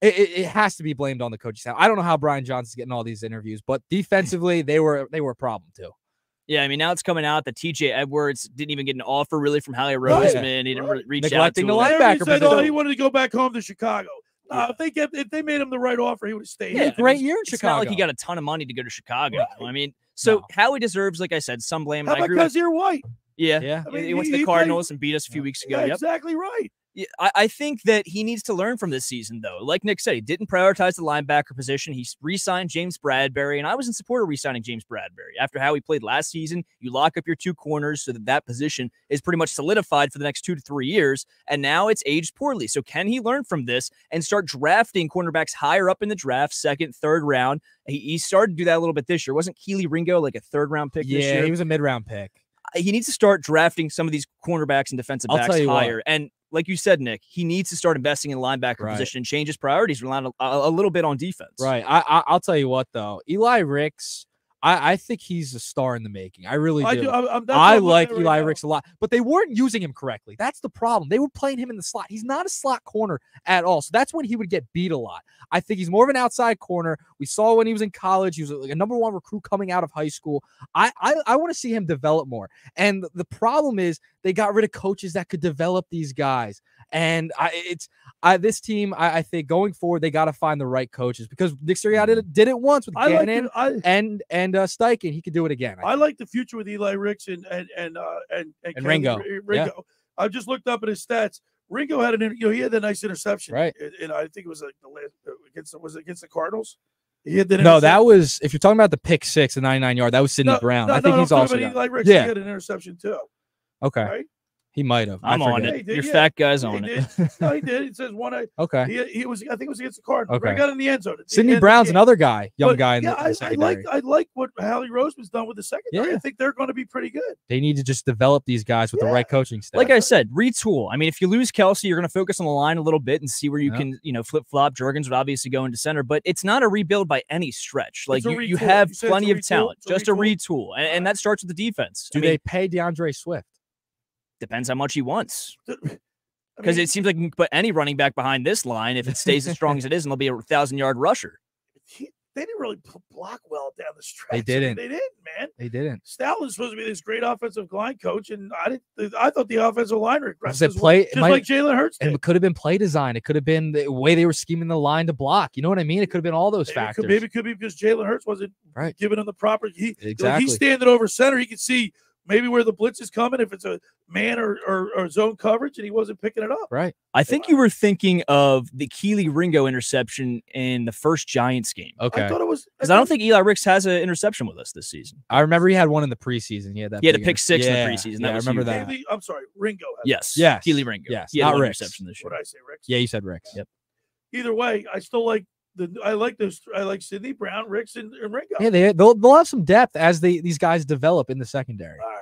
It has to be blamed on the coaching staff. I don't know how Brian Johnson's getting all these interviews, but defensively they were a problem too. Yeah, I mean, now it's coming out that TJ Edwards didn't even get an offer really from Howie Roseman. He didn't reach out to him. The linebacker said, he wanted to go back home to Chicago. If they made him the right offer, he would have stayed. Yeah, great year in it's Chicago. Not like he got a ton of money to go to Chicago. I mean, so Howie deserves, like I said, some blame. How about because you're white? Yeah. I mean, he went to the Cardinals and beat us a few weeks ago. Yeah, Yep. exactly right. Yeah, I think that he needs to learn from this season, though. Like Nick said, he didn't prioritize the linebacker position. He re-signed James Bradbury, and I was in support of re-signing James Bradbury. After how he played last season, you lock up your two corners so that position is pretty much solidified for the next 2 to 3 years, and now it's aged poorly. So can he learn from this and start drafting cornerbacks higher up in the draft, second, third round? He started to do that a little bit this year. Wasn't Keely Ringo like a third-round pick this year? Yeah, he was a mid-round pick. He needs to start drafting some of these cornerbacks and defensive backs higher. And like you said, Nick, he needs to start investing in the linebacker position and change his priorities, relying a little bit on defense. Right. I'll tell you what, though. Eli Ricks, I think he's a star in the making. I really do. I like Eli Ricks a lot, but they weren't using him correctly. That's the problem. They were playing him in the slot. He's not a slot corner at all. So that's when he would get beat a lot. I think he's more of an outside corner. We saw when he was in college, he was like a #1 recruit coming out of high school. I want to see him develop more. And the problem is they got rid of coaches that could develop these guys. And this team, I think going forward, they got to find the right coaches because Nick Sirianni did it once with Gannon and Steichen. He could do it again. I like the future with Eli Ricks and Ringo. Yeah. I just looked up at his stats. Ringo had he had that nice interception, right? And I think it was against the Cardinals. He had that. No, that was if you're talking about the pick six, the 99-yard. That was Sidney Brown. I think he's also Eli Ricks. He had an interception too. Okay. Right? He might have. I'm on it. Your fat guy's on it. No, he did. It says one. Okay. He was. I think it was against the Cardinals. Okay. He got in the end zone. Sidney Brown's another guy, young guy in the secondary. I like what Howie Roseman's done with the secondary. Yeah. I think they're going to be pretty good. They need to just develop these guys with the right coaching staff. Like I said, retool. I mean, if you lose Kelsey, you're going to focus on the line a little bit and see where you can, flip flop. Jurgens would obviously go into center, but it's not a rebuild by any stretch. Like you have plenty of talent, just a retool, and that starts with the defense. Do they pay DeAndre Swift? Depends how much he wants. Because it seems like you can put any running back behind this line if it stays as strong as it is, and they'll be a 1,000-yard rusher. They didn't really block well down the stretch. They didn't. They didn't, man. They didn't. Stout was supposed to be this great offensive line coach, and I thought the offensive line regressed just like Jalen Hurts did. And it could have been play design. It could have been the way they were scheming the line to block. You know what I mean? It could have been all those factors. Maybe it could be because Jalen Hurts wasn't giving him the proper. Exactly. He's standing over center. He could see maybe where the blitz is coming, if it's a man or zone coverage, and he wasn't picking it up. Right. I think you were thinking of the Keely Ringo interception in the first Giants game. Okay. I thought it was because I don't think Eli Ricks has an interception with us this season. I remember he had one in the preseason. He had a pick six in the preseason. Yeah, I remember that. I'm sorry, Ringo. Yes. Keely Ringo. Yes. He had not Ricks. Ricks. This year. What did I say, Ricks? Yeah, you said Ricks. Yep. Either way, I still like I like Sidney Brown, Ricks, and Ringo. Yeah, they'll have some depth as these guys develop in the secondary. All right.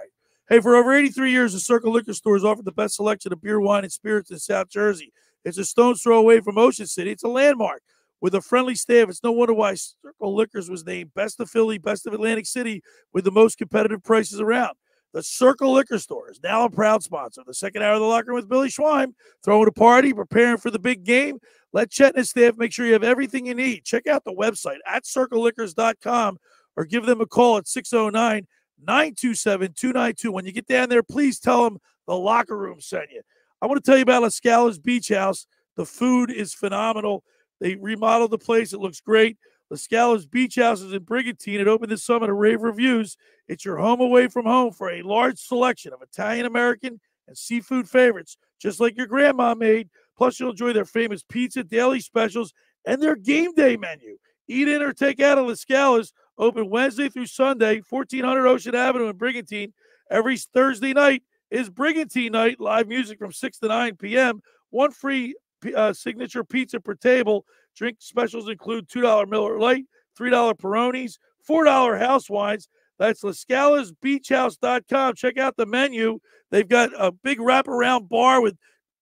Hey, for over 83 years, the Circle Liquor Store has offered the best selection of beer, wine, and spirits in South Jersey. It's a stone's throw away from Ocean City. It's a landmark with a friendly staff. It's no wonder why Circle Liquors was named Best of Philly, Best of Atlantic City with the most competitive prices around. The Circle Liquor Store is now a proud sponsor of the second hour of the locker room with Billy Schweim. Throwing a party, preparing for the big game. Let Chet and his staff make sure you have everything you need. Check out the website at circleliquors.com or give them a call at 609-927-292. When you get down there, please tell them the locker room sent you. I want to tell you about La Scala's Beach House. The food is phenomenal. They remodeled the place. It looks great. La Scala's Beach House is in Brigantine. It opened this summer to rave reviews. It's your home away from home for a large selection of Italian-American and seafood favorites, just like your grandma made. Plus, you'll enjoy their famous pizza, daily specials, and their game day menu. Eat in or take out at La Scala's. Open Wednesday through Sunday, 1400 Ocean Avenue in Brigantine. Every Thursday night is Brigantine night. Live music from 6 to 9 p.m. One free signature pizza per table. Drink specials include $2 Miller Lite, $3 Peronis, $4 house wines. That's LaScalasBeachHouse.com. Check out the menu. They've got a big wraparound bar with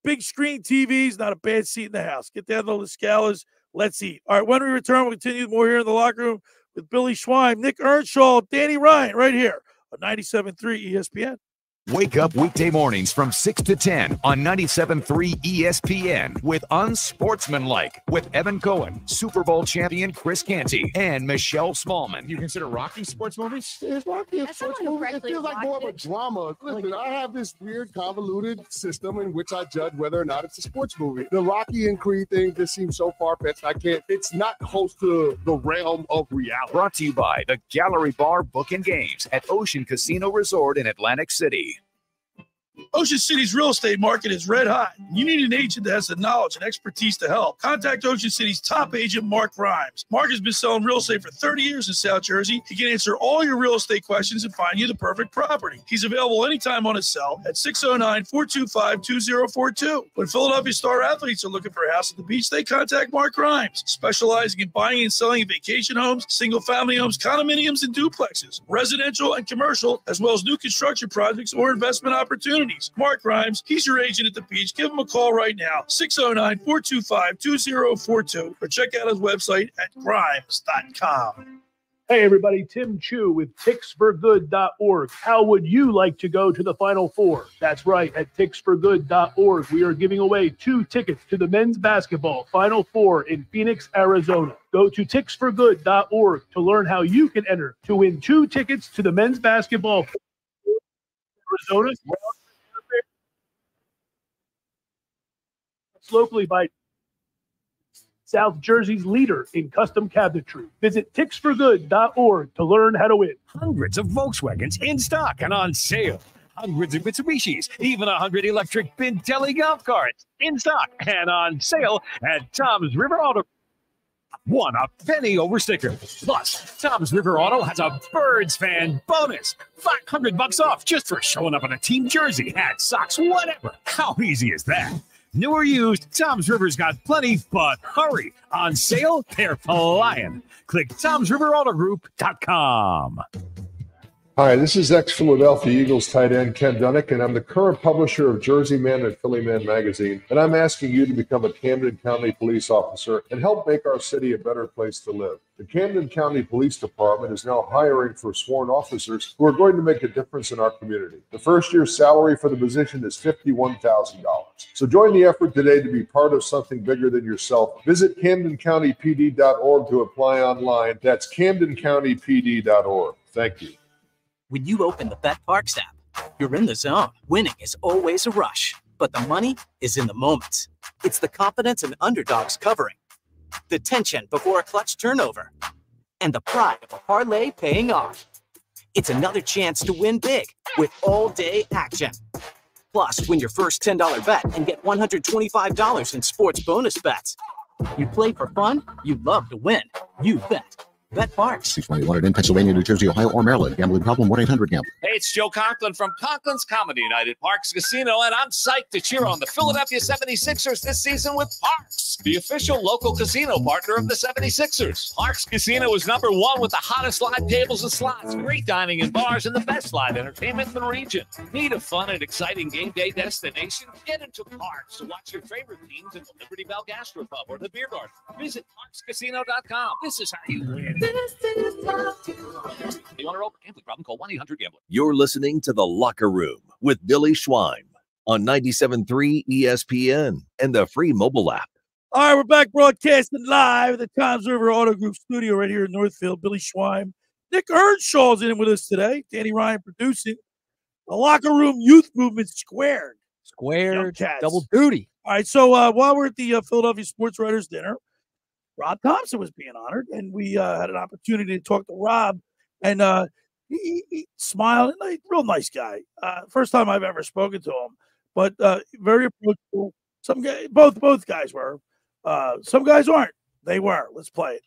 big screen TVs, not a bad seat in the house. Get down to Lascalas. Let's eat. All right, when we return, we'll continue more here in the locker room with Billy Schwein, Nick Earnshaw, Danny Ryan, right here on 97.3 ESPN. Wake up weekday mornings from 6 to 10 on 97.3 ESPN with Unsportsmanlike with Evan Cohen, Super Bowl champion Chris Canty, and Michelle Smallman. You consider Rocky sports movies? Is Rocky a sports movie? It feels like more of a drama. Listen, I have this weird, convoluted system in which I judge whether or not it's a sports movie. The Rocky and Creed thing just seems so far-fetched. It's not close to the realm of reality. Brought to you by the Gallery Bar Book and Games at Ocean Casino Resort in Atlantic City. Ocean City's real estate market is red hot. You need an agent that has the knowledge and expertise to help. Contact Ocean City's top agent, Mark Rhymes. Mark has been selling real estate for 30 years in South Jersey. He can answer all your real estate questions and find you the perfect property. He's available anytime on his cell at 609-425-2042. When Philadelphia star athletes are looking for a house at the beach, they contact Mark Rhymes, specializing in buying and selling vacation homes, single-family homes, condominiums, and duplexes, residential and commercial, as well as new construction projects or investment opportunities. Mark Rhymes, he's your agent at the beach. Give him a call right now, 609-425-2042, or check out his website at grimes.com. Hey, everybody, Tim Chu with ticksforgood.org. How would you like to go to the Final Four? That's right, at ticksforgood.org, we are giving away 2 tickets to the men's basketball Final Four in Phoenix, Arizona. Go to ticksforgood.org to learn how you can enter to win 2 tickets to the men's basketball Arizona. Locally by South Jersey's leader in custom cabinetry. Visit ticksforgood.org to learn how to win. Hundreds of Volkswagens in stock and on sale. Hundreds of Mitsubishis, even 100 electric Bintelli golf carts in stock and on sale at Tom's River Auto. Won a penny over sticker. Plus, Tom's River Auto has a Birds fan bonus. $500 off just for showing up in a team jersey, hat, socks, whatever. How easy is that? New or used, Tom's River's got plenty, but hurry. On sale, they're flying. Click Tom'sRiverAutoGroup.com. Hi, this is ex-Philadelphia Eagles tight end Ken Dunnick, and I'm the current publisher of Jersey Man and Philly Man magazine, and I'm asking you to become a Camden County police officer and help make our city a better place to live. The Camden County Police Department is now hiring for sworn officers who are going to make a difference in our community. The first year's salary for the position is $51,000. So join the effort today to be part of something bigger than yourself. Visit CamdenCountyPD.org to apply online. That's CamdenCountyPD.org. Thank you. When you open the Bet Parks app, you're in the zone. Winning is always a rush, but the money is in the moments. It's the confidence and underdogs covering, the tension before a clutch turnover, and the pride of a parlay paying off. It's another chance to win big with all-day action. Plus, win your first $10 bet and get $125 in sports bonus bets. You play for fun, you love to win. You bet. Bet Parks. 621 in Pennsylvania, New Jersey, Ohio, or Maryland. Gambling problem? 1-800-GAMBLER. Hey, it's Joe Conklin from Conklin's Comedy Night at Parks Casino, and I'm psyched to cheer on the Philadelphia 76ers this season with Parks, the official local casino partner of the 76ers. Parks Casino is #1 with the hottest live tables and slots, great dining and bars, and the best live entertainment in the region. Need a fun and exciting game day destination? Get into Parks to watch your favorite teams at the Liberty Bell Gastropub or the Beer Garden. Visit parkscasino.com. This is how you win. The owner open gambling problem, call 1-800-GAMBLER. You're listening to The Locker Room with Billy Schwein on 97.3 ESPN and the free mobile app. All right, we're back broadcasting live at the Tom's River Auto Group studio right here in Northfield. Billy Schwein, Nick Earnshaw's in with us today. Danny Ryan producing. The Locker Room Youth Movement Squared. Double duty. All right, so while we're at the Philadelphia Sports Writers Dinner, Rob Thompson was being honored, and we had an opportunity to talk to Rob, and he smiled, like, real nice guy. First time I've ever spoken to him, but very approachable. Some guy, both guys were. Some guys aren't. They were. Let's play it.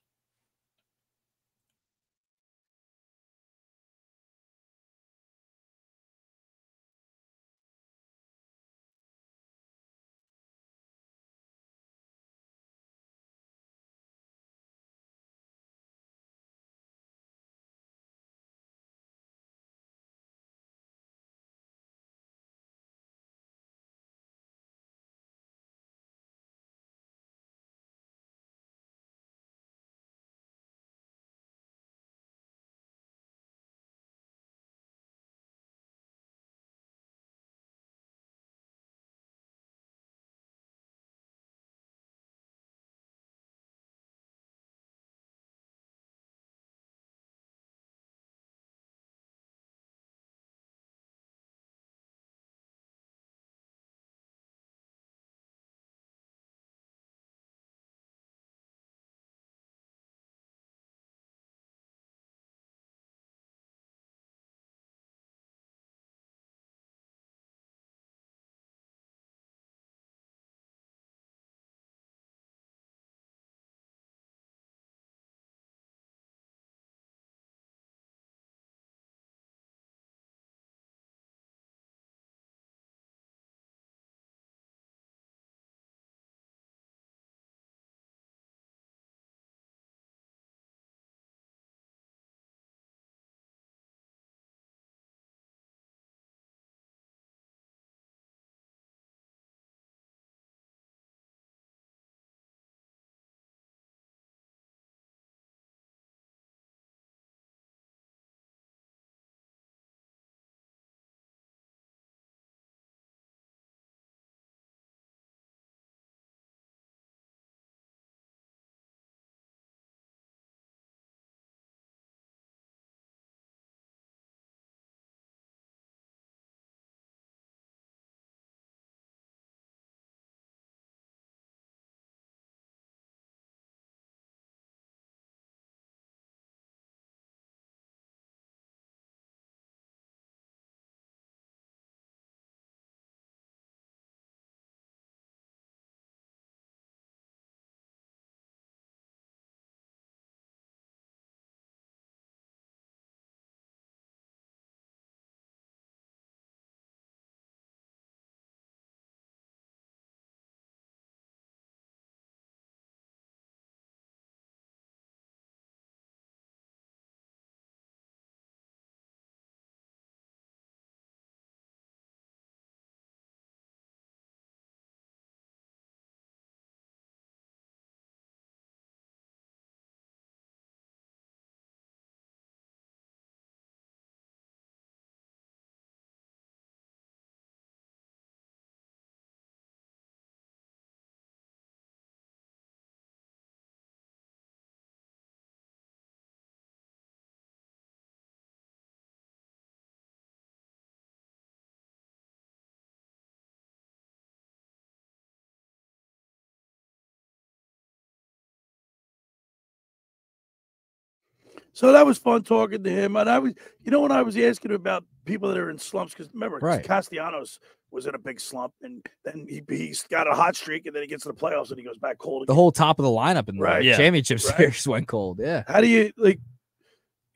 So that was fun talking to him. And I was, when I was asking him about people that are in slumps, because remember, Castellanos was in a big slump, and then he's got a hot streak, and then he gets to the playoffs, and he goes back cold again. The whole top of the lineup in the championship series went cold. Yeah. How do you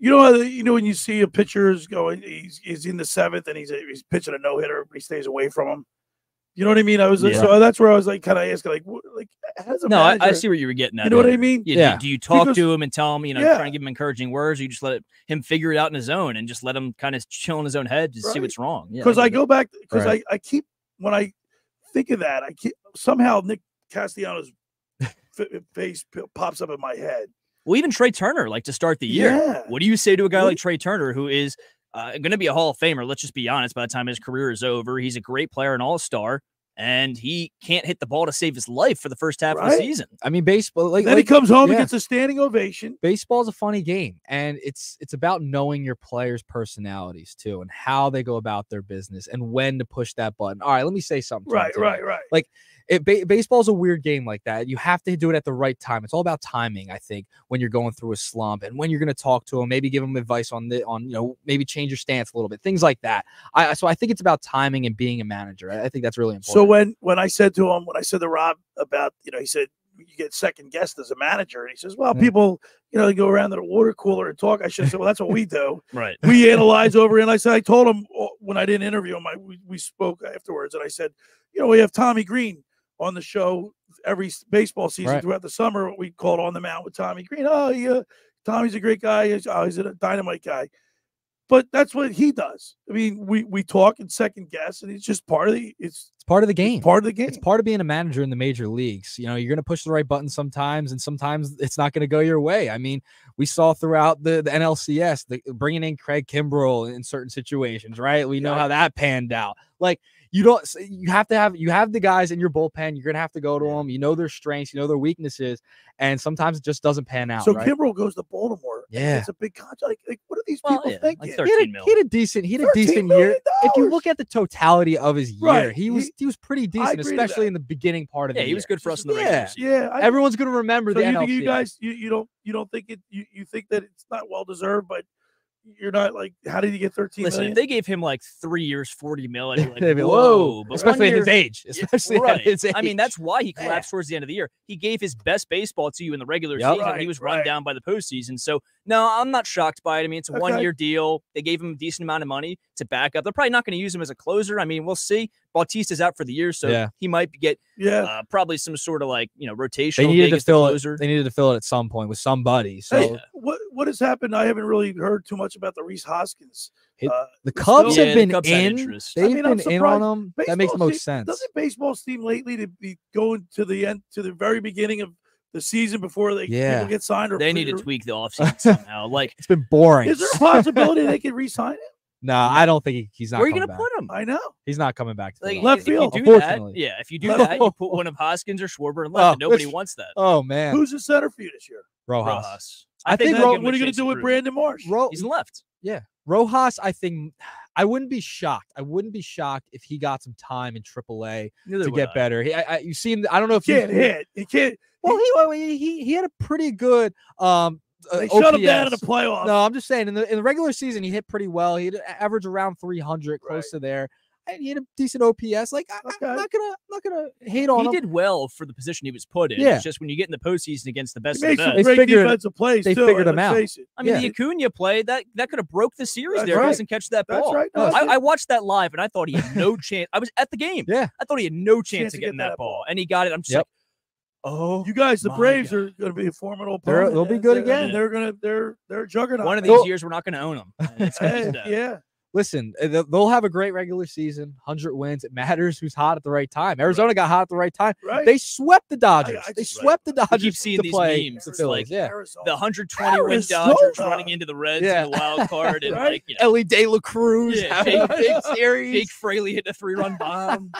when you see a pitcher is going, he's in the seventh, and he's pitching a no-hitter, but he stays away from him. You know what I mean? So that's where I was like, kind of asking, as a manager, I see what you were getting at. You know what I mean? Yeah. Do you talk to him and tell him, try and give him encouraging words, or you just let him figure it out in his own and just let him kind of chill in his own head to see what's wrong? Because I go back, because I keep, when I think of that, somehow Nick Castellanos' face pops up in my head. Well, even Trey Turner, to start the year. What do you say to a guy like Trey Turner, who is going to be a Hall of Famer? Let's just be honest. By the time his career is over, he's a great player, an all-star, and he can't hit the ball to save his life for the first half of the season. I mean, baseball. Then he comes home and gets a standing ovation. Baseball is a funny game, and it's about knowing your players' personalities too, and how they go about their business, and when to push that button. All right, let me say something. Right. Baseball is a weird game like that. You have to do it at the right time. It's all about timing, I think, when you're going through a slump and when you're going to talk to them, maybe give them advice on maybe change your stance a little bit, things like that. So I think it's about timing and being a manager. I think that's really important. So when I said to Rob about, he said, you get second guessed as a manager, and he says, well, people, they go around to the water cooler and talk. I should say, well, that's what we do. Right. We analyze over, and I told him when I didn't interview him, we spoke afterwards, and I said, we have Tommy Green on the show every baseball season throughout the summer. We called On the Mound with Tommy Green. Tommy's a great guy. He's a dynamite guy. But that's what he does. I mean, we talk and second guess, and it's just part of the it's part of the game. It's part of the game. It's part of being a manager in the major leagues. You're going to push the right button sometimes, and sometimes it's not going to go your way. I mean, we saw throughout the NLCS bringing in Craig Kimbrell in certain situations, right? We know how that panned out. You have the guys in your bullpen. You're going to have to go to them. You know their strengths, their weaknesses, and sometimes it just doesn't pan out. So right? Kimbrell goes to Baltimore. Yeah. It's a big contract. What are these people thinking? Like 13 he had a decent year. If you look at the totality of his year, he was pretty decent, especially in the beginning part of the year. He was good for us in the regular season. Yeah. Everyone's going to remember the NLCS. You guys, you don't think it, you think that it's not well deserved, but you're not how did he get 13 Listen, million? if they gave him 3 years, 40 million, whoa. But especially at his age. I mean, that's why he collapsed towards the end of the year. He gave his best baseball to you in the regular season. He was run down by the postseason. So, no, I'm not shocked by it. I mean, it's a one-year deal. They gave him a decent amount of money to back up. They're probably not going to use him as a closer. I mean, we'll see. Bautista's out for the year, so he might get probably some sort of rotation. They needed to fill it at some point with somebody. So hey, what has happened? I haven't really heard too much about the Reese Hoskins. The Cubs have been Cubs in. They've been in on them. That makes most sense. Doesn't baseball seem lately to be going to the end, to the very beginning of the season before people get signed? Or they need to tweak the offseason somehow. It's been boring. Is there a possibility they could re-sign him? No, I don't think he's not. Where are you going to to put him? I know he's not coming back to left field. Unfortunately, if you do that, you put one of Hoskins or Schwarber in left. And nobody wants that. Oh man, who's the center for you this year? Rojas. I think. What are you going to do with Brandon Marsh? He's left. Yeah, Rojas. I think I wouldn't be shocked. I wouldn't be shocked if he got some time in AAA to get better. You seen? I don't know if he can't hit. He can't. Well, he had a pretty good they shut him down in the playoffs. No, I'm just saying in the regular season he hit pretty well. He averaged around 300, close to there. And he had a decent OPS. I'm not gonna hate on him. He did well for the position he was put in. Yeah. It's just when you get in the postseason against the best He of the makes best. some great defensive plays. They figured him out. I mean, the Acuna play that could have broke the series there. If he doesn't catch that ball. That's right. No, I watched that live and I thought he had no chance. I was at the game. Yeah, I thought he had no chance of getting that ball, and he got it. I'm just oh, you guys, the Braves are going to be a formidable opponent. They'll be good again. They're a juggernaut. One of these years, we're not going to own them. Yeah. Listen, they'll have a great regular season, 100 wins. It matters who's hot at the right time. Arizona got hot at the right time. Right. They swept the Dodgers. They swept the Dodgers. You keep seeing these memes. It's Phillies. the 120-win Dodgers running into the Reds in the wild card. And Ellie De La Cruz having a big series. Jake Fraley hitting a 3-run bomb.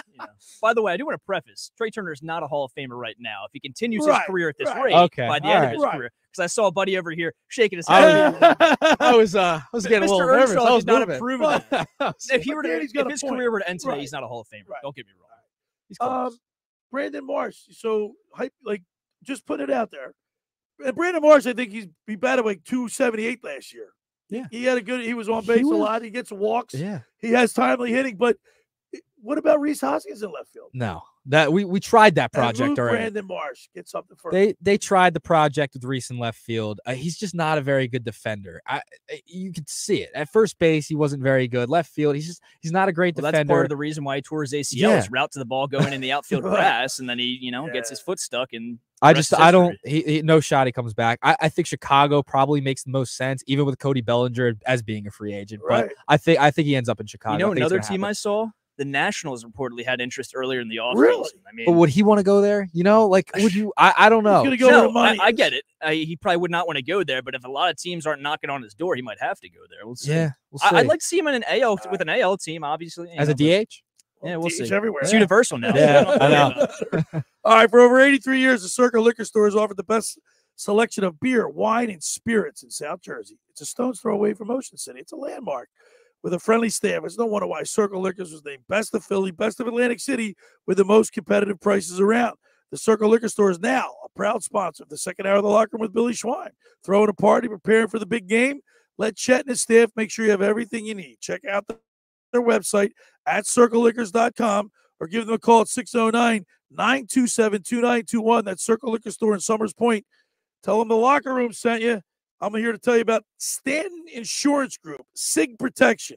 By the way, I do want to preface, Trey Turner is not a Hall of Famer right now. If he continues his career at this rate, by the end of his career, because I saw a buddy over here shaking his head. I was getting a little nervous. I was not approving that. If his point. career were to end today, he's not a Hall of Famer. Don't get me wrong. He's close. Brandon Marsh. So, just put it out there. And Brandon Marsh, I think he batted like 278 last year. Yeah. He was on base a lot. He gets walks. Yeah. He has timely hitting. But what about Reese Hoskins in left field? No. That we tried that project already. Brandon Marsh, get something for They tried the project with Reese in left field. He's just not a very good defender. You could see it at first base. He wasn't very good. Left field, he's not a great defender. That's part of the reason why he tore his ACL. His route to the ball going in the outfield grass, and then he gets his foot stuck. And he no shot he comes back. I think Chicago probably makes the most sense, even with Cody Bellinger as being a free agent. Right. But I think he ends up in Chicago. You know, another team I saw. The Nationals reportedly had interest earlier in the offseason. Really? I mean, but would he want to go there? You know, like, would you? I don't know. He's gonna go where the money I get it. He probably would not want to go there, but if a lot of teams aren't knocking on his door, he might have to go there. We'll see. Yeah, we'll see. I'd like to see him in an AL with an AL team, obviously. As a DH? Yeah, we'll see. Everywhere. It's universal now. Yeah, I know. All right, for over 83 years, the Circle Liquor Store has offered the best selection of beer, wine, and spirits in South Jersey. It's a stone's throw away from Ocean City. It's a landmark with a friendly staff. It's no wonder why Circle Liquors was named Best of Philly, Best of Atlantic City, with the most competitive prices around. The Circle Liquor Store is now a proud sponsor of the second hour of the locker room with Billy Schwein. Throwing a party, preparing for the big game. Let Chet and his staff make sure you have everything you need. Check out their website at circleliquors.com or give them a call at 609-927-2921. That's Circle Liquor Store in Summers Point. Tell them the locker room sent you. I'm here to tell you about Stanton Insurance Group. SIG Protection.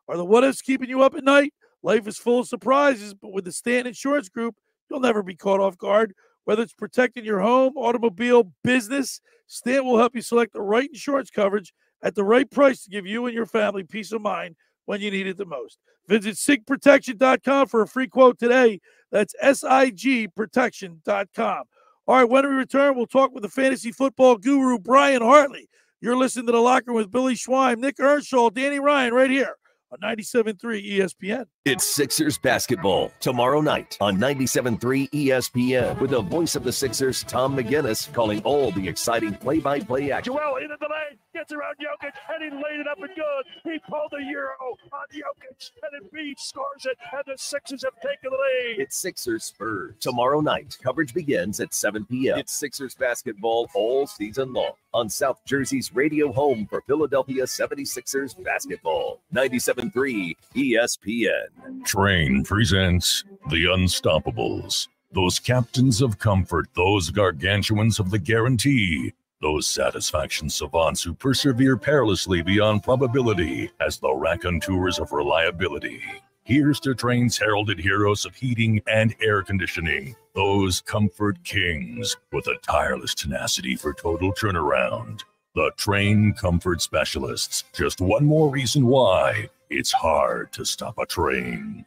Are the what-ifs keeping you up at night? Life is full of surprises, but with the Stanton Insurance Group, you'll never be caught off guard. Whether it's protecting your home, automobile, business, Stanton will help you select the right insurance coverage at the right price to give you and your family peace of mind when you need it the most. Visit sigprotection.com for a free quote today. That's sigprotection.com. All right, when we return, we'll talk with the fantasy football guru, Brian Hartley. You're listening to The Locker Room with Billy Schwein, Nick Earnshaw, Danny Ryan, right here on 97.3 ESPN. It's Sixers basketball tomorrow night on 97.3 ESPN with the voice of the Sixers, Tom McGinnis, calling all the exciting play-by-play action. Joel into the lane, gets around Jokic, and he laid it up and good. He pulled the Euro on Jokic, and Embiid scores it, and the Sixers have taken the lead. It's Sixers Spurs tomorrow night. Coverage begins at 7 p.m. It's Sixers basketball all season long on South Jersey's radio home for Philadelphia 76ers basketball. 97.3 ESPN. Train presents The Unstoppables. Those captains of comfort, those gargantuans of the guarantee, those satisfaction savants who persevere perilously beyond probability as the raconteurs of reliability. Here's to Train's heralded heroes of heating and air conditioning, those comfort kings with a tireless tenacity for total turnaround. The Train Comfort Specialists. Just one more reason why it's hard to stop a train.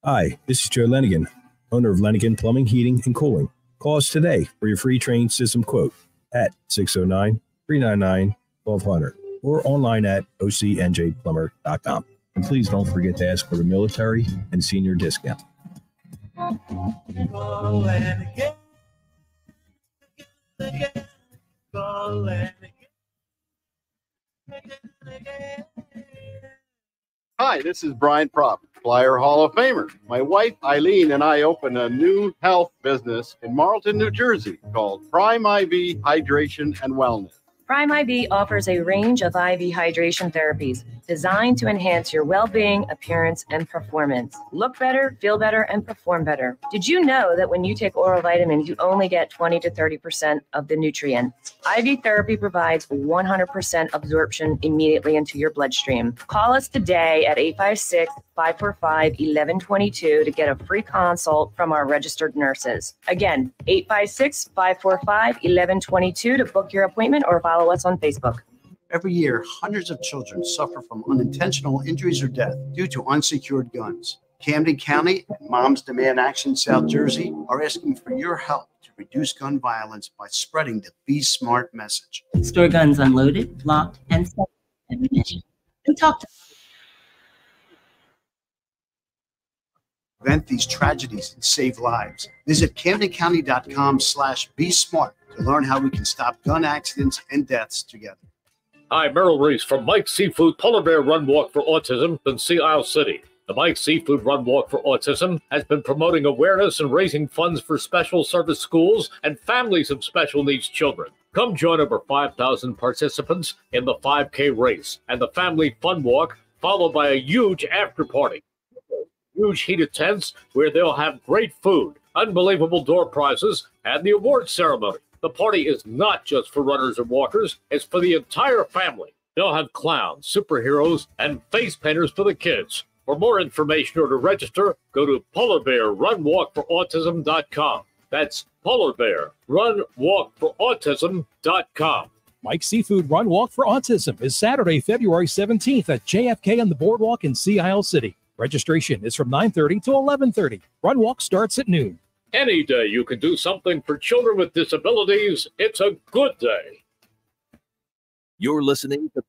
Hi, this is Joe Lenigan, owner of Lenigan Plumbing, Heating, and Cooling. Call us today for your free train system quote at 609-399-1200 or online at ocnjplumber.com. And please don't forget to ask for the military and senior discount. Hi, this is Brian Propp, Flyer Hall of Famer. My wife, Eileen, and I opened a new health business in Marlton, New Jersey called Prime IV Hydration and Wellness. Prime IV offers a range of IV hydration therapies designed to enhance your well-being, appearance, and performance. Look better, feel better, and perform better. Did you know that when you take oral vitamins, you only get 20 to 30% of the nutrients? IV therapy provides 100% absorption immediately into your bloodstream. Call us today at 856-545-1122 to get a free consult from our registered nurses. Again, 856-545-1122 to book your appointment or follow us on Facebook. Every year, hundreds of children suffer from unintentional injuries or death due to unsecured guns. Camden County and Moms Demand Action South Jersey are asking for your help to reduce gun violence by spreading the Be Smart message. Store guns unloaded, locked, and safe every day. And talk to prevent these tragedies and save lives. Visit CamdenCounty.com/BeSmart to learn how we can stop gun accidents and deaths together. Hi, Merrill Reese from Mike's Seafood Polar Bear Run Walk for Autism in Sea Isle City. The Mike's Seafood Run Walk for Autism has been promoting awareness and raising funds for special service schools and families of special needs children. Come join over 5,000 participants in the 5K race and the family fun walk, followed by a huge after party. Huge heated tents where they'll have great food, unbelievable door prizes, and the awards ceremony. The party is not just for runners and walkers, it's for the entire family. They'll have clowns, superheroes, and face painters for the kids. For more information or to register, go to polarbearrunwalkforautism.com. That's polarbearrunwalkforautism.com. Mike's Seafood Run Walk for Autism is Saturday, February 17th at JFK on the Boardwalk in Sea Isle City. Registration is from 9:30 to 11:30. Run Walk starts at noon. Any day you can do something for children with disabilities, it's a good day. You're listening to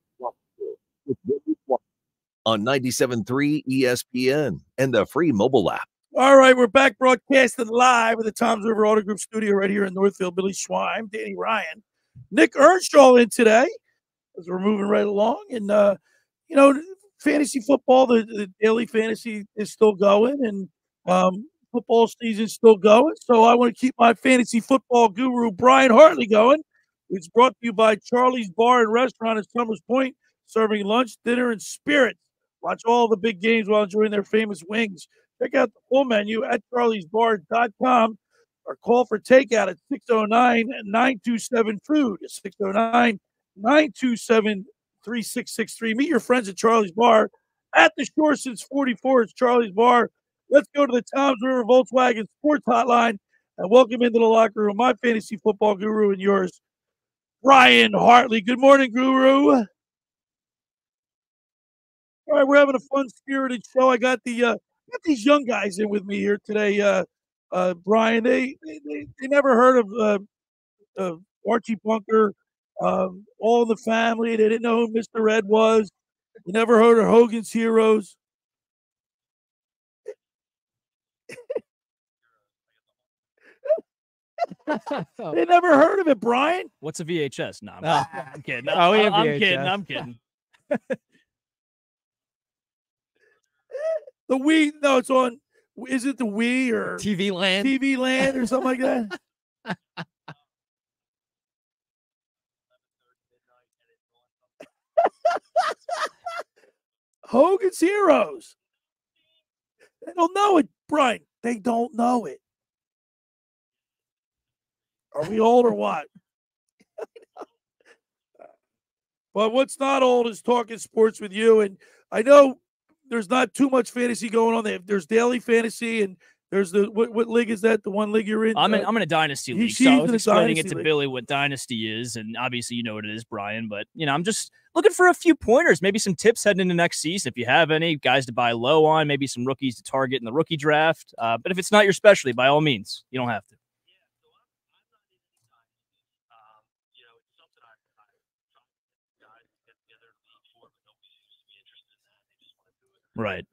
on 97.3 ESPN and the free mobile app. All right, we're back broadcasting live at the Toms River Auto Group studio right here in Northfield. Billy Schweim, Danny Ryan, Nick Earnshaw in today as we're moving right along. And, fantasy football, the daily fantasy is still going, and football season's still going. So I want to keep my fantasy football guru, Brian Hartley, going. It's brought to you by Charlie's Bar and Restaurant at Summers Point, serving lunch, dinner, and spirits. Watch all the big games while enjoying their famous wings. Check out the full menu at charliesbar.com or call for takeout at 609-927-FOOD. 609-927-3663. Meet your friends at Charlie's Bar. At the shore since 44, it's Charlie's Bar. Let's go to the Toms River Volkswagen Sports Hotline and welcome into the locker room my fantasy football guru and yours, Brian Hartley. Good morning, Guru. All right, we're having a fun-spirited show. I got these young guys in with me here today, Brian. They never heard of Archie Bunker, All in the Family. They didn't know who Mr. Ed was. They never heard of Hogan's Heroes. They never heard of it, Brian. What's a VHS? No, I'm kidding. I'm kidding. The Wii, no, it's on. Is it the Wii or TV Land? TV Land or something like that? Hogan's Heroes. They don't know it, Brian. They don't know it. Are we old or what? But what's not old is talking sports with you. And I know there's not too much fantasy going on there. There's daily fantasy, and there's what league is that? The one league you're in? I'm in a dynasty league, so I was explaining it to Billy what dynasty is, and obviously you know what it is, Brian. But I'm just looking for a few pointers, maybe some tips heading into next season if you have any guys to buy low on, maybe some rookies to target in the rookie draft. But if it's not your specialty, by all means, you don't have to. Right.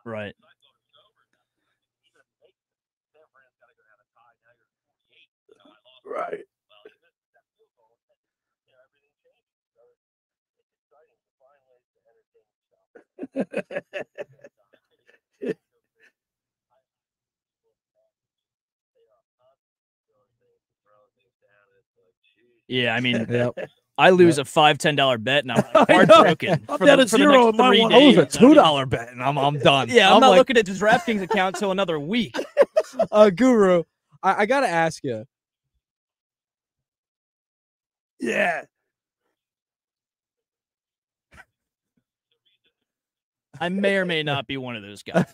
Right. Right. Yeah, I mean, Yep. I lose a $5-10 bet, and I'm heartbroken. I'm down to zero in my one. I lose a $2 bet, and I'm done. Yeah, I'm not like, looking at the DraftKings account until another week. Guru, I got to ask you. Yeah. I may or may not be one of those guys.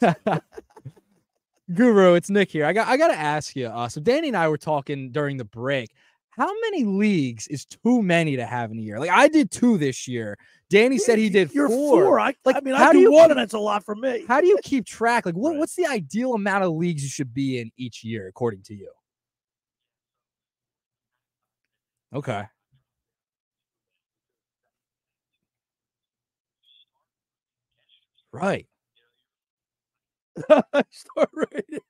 Guru, it's Nick here. I got to ask you. So Danny and I were talking during the break. How many leagues is too many to have in a year? Like I did 2 this year. Danny said he did 4. You're 4. I mean, how I do do you 1, keep- and that's a lot for me. How do you keep track? Like what's the ideal amount of leagues you should be in each year, according to you? Okay. Right. Start rating.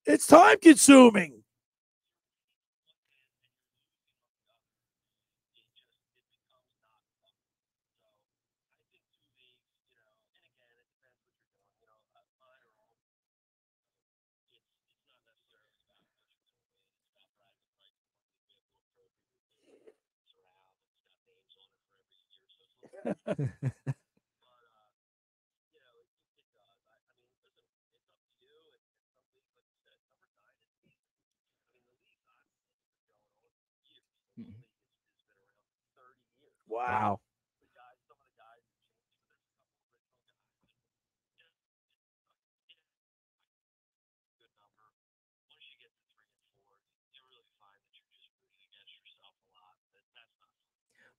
It's time consuming. Wow.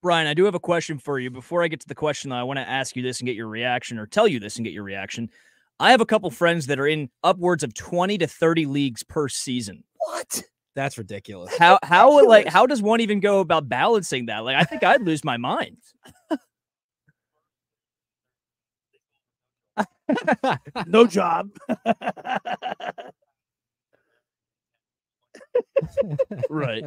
Brian, I do have a question for you. Before I get to the question, I want to ask you this and get your reaction, or tell you this and get your reaction. I have a couple friends that are in upwards of 20 to 30 leagues per season. What? That's ridiculous. How does one even go about balancing that? Like, I think I'd lose my mind. No job. Right.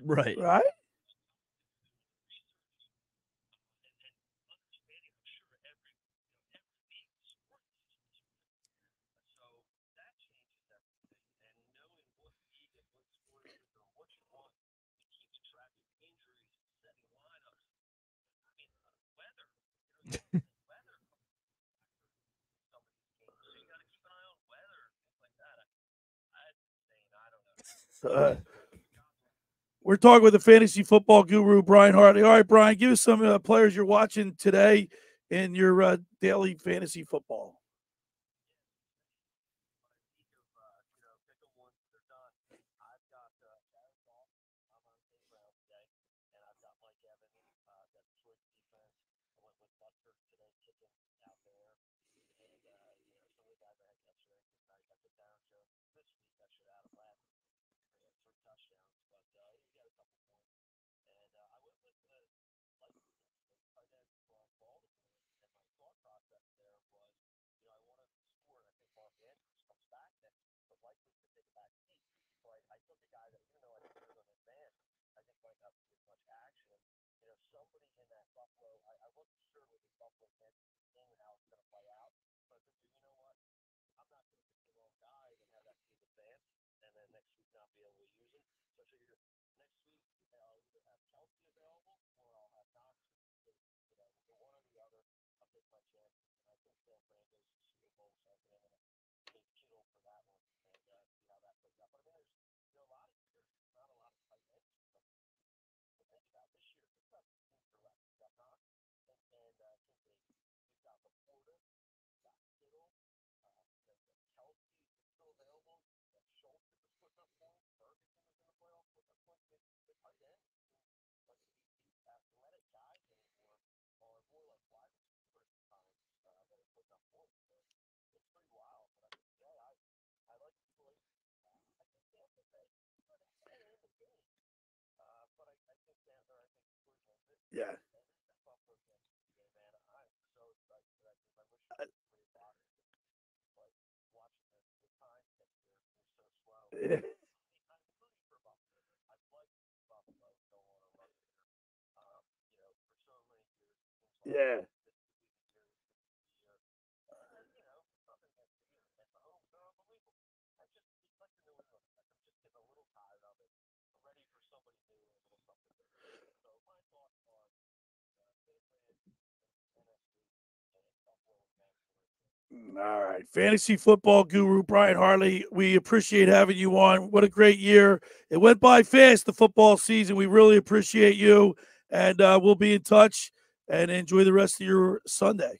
Right. Right? We're talking with the fantasy football guru, Brian Hartley. All right, Brian, give us some players you're watching today in your daily fantasy football. Yeah. Yeah. All right. Fantasy football guru Brian Hartley, we appreciate having you on. What a great year. It went by fast, the football season. We really appreciate you, and we'll be in touch, and enjoy the rest of your Sunday.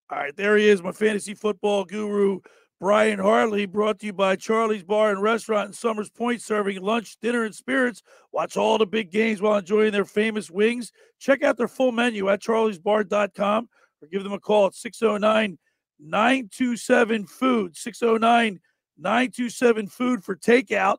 All right, there he is, my fantasy football guru, Brian Hartley, brought to you by Charlie's Bar and Restaurant in Summers Point, serving lunch, dinner, and spirits. Watch all the big games while enjoying their famous wings. Check out their full menu at charliesbar.com or give them a call at 609-927-FOOD, 609-927-FOOD for takeout.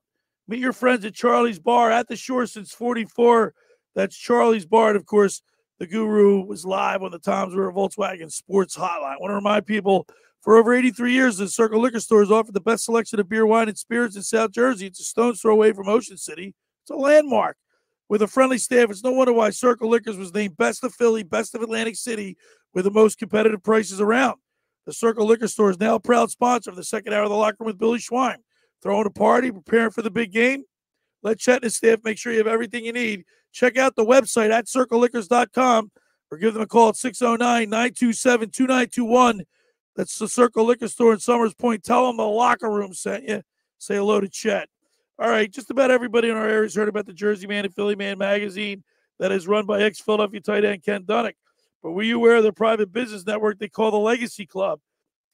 Meet your friends at Charlie's Bar at the shore since 44. That's Charlie's Bar. And, of course, the Guru was live on the Tom's River Volkswagen Sports Hotline. I want to remind people, for over 83 years, the Circle Liquor Store has offered the best selection of beer, wine, and spirits in South Jersey. It's a stone's throw away from Ocean City. It's a landmark. With a friendly staff, it's no wonder why Circle Liquors was named Best of Philly, Best of Atlantic City, with the most competitive prices around. The Circle Liquor Store is now a proud sponsor of the second hour of the Locker Room with Billy Schwein. Throwing a party, preparing for the big game? Let Chet and his staff make sure you have everything you need. Check out the website at circleliquors.com or give them a call at 609-927-2921. That's the Circle Liquor Store in Summers Point. Tell them the Locker Room sent you. Say hello to Chet. All right, just about everybody in our area has heard about the Jersey Man and Philly Man magazine that is run by ex-Philadelphia tight end Ken Dunnick. But were you aware of their private business network they call the Legacy Club?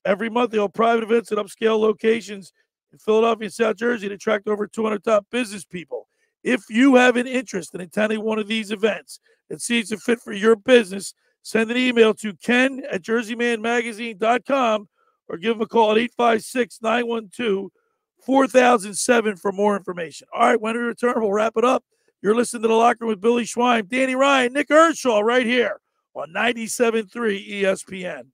Every month, they hold private events at upscale locations in Philadelphia and South Jersey to attract over 200 top business people. If you have an interest in attending one of these events and see it's a fit for your business, send an email to ken@jerseymanmagazine.com or give them a call at 856-912-4007 for more information. All right, when we return, we'll wrap it up. You're listening to The Locker Room with Billy Schwein, Danny Ryan, Nick Earnshaw right here on 97.3 ESPN.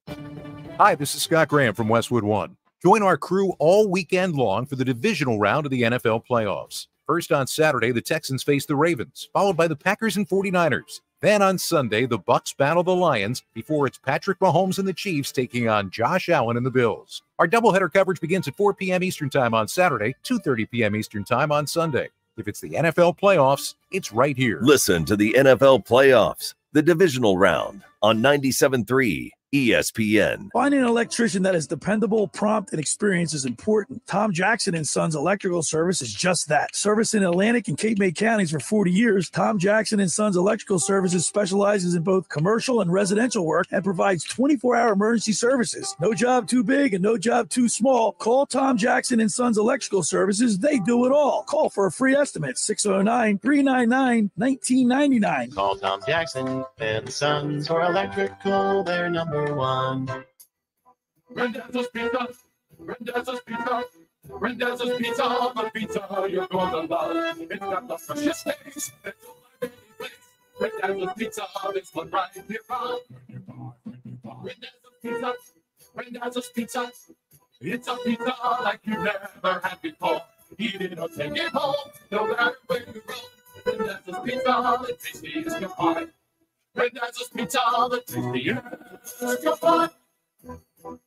Hi, this is Scott Graham from Westwood One. Join our crew all weekend long for the divisional round of the NFL playoffs. First on Saturday, the Texans face the Ravens, followed by the Packers and 49ers. Then on Sunday, the Bucs battle the Lions before it's Patrick Mahomes and the Chiefs taking on Josh Allen and the Bills. Our doubleheader coverage begins at 4 p.m. Eastern Time on Saturday, 2:30 p.m. Eastern Time on Sunday. If it's the NFL playoffs, it's right here. Listen to the NFL playoffs, the divisional round on 97.3 ESPN. Finding an electrician that is dependable, prompt, and experienced is important. Tom Jackson & Sons Electrical Service is just that. Service in Atlantic and Cape May counties for 40 years, Tom Jackson & Sons Electrical Services specializes in both commercial and residential work and provides 24-hour emergency services. No job too big and no job too small. Call Tom Jackson & Sons Electrical Services. They do it all. Call for a free estimate, 609-399-1999. Call Tom Jackson & Sons for electrical. They're number one. Randazzo's Pizza, Randazzo's Pizza, Randazzo's Pizza, the pizza you're gonna love. It's got the freshest taste. It's all my baby place. Randazzo's Pizza, it's one right here from. Randazzo's Pizza, Randazzo's Pizza. It's a pizza like you never had before. Eat it or take it home, no matter where you go. Randazzo's Pizza, the tastiest you'll find. Randazzo's Pizza, the tastiest you'll find.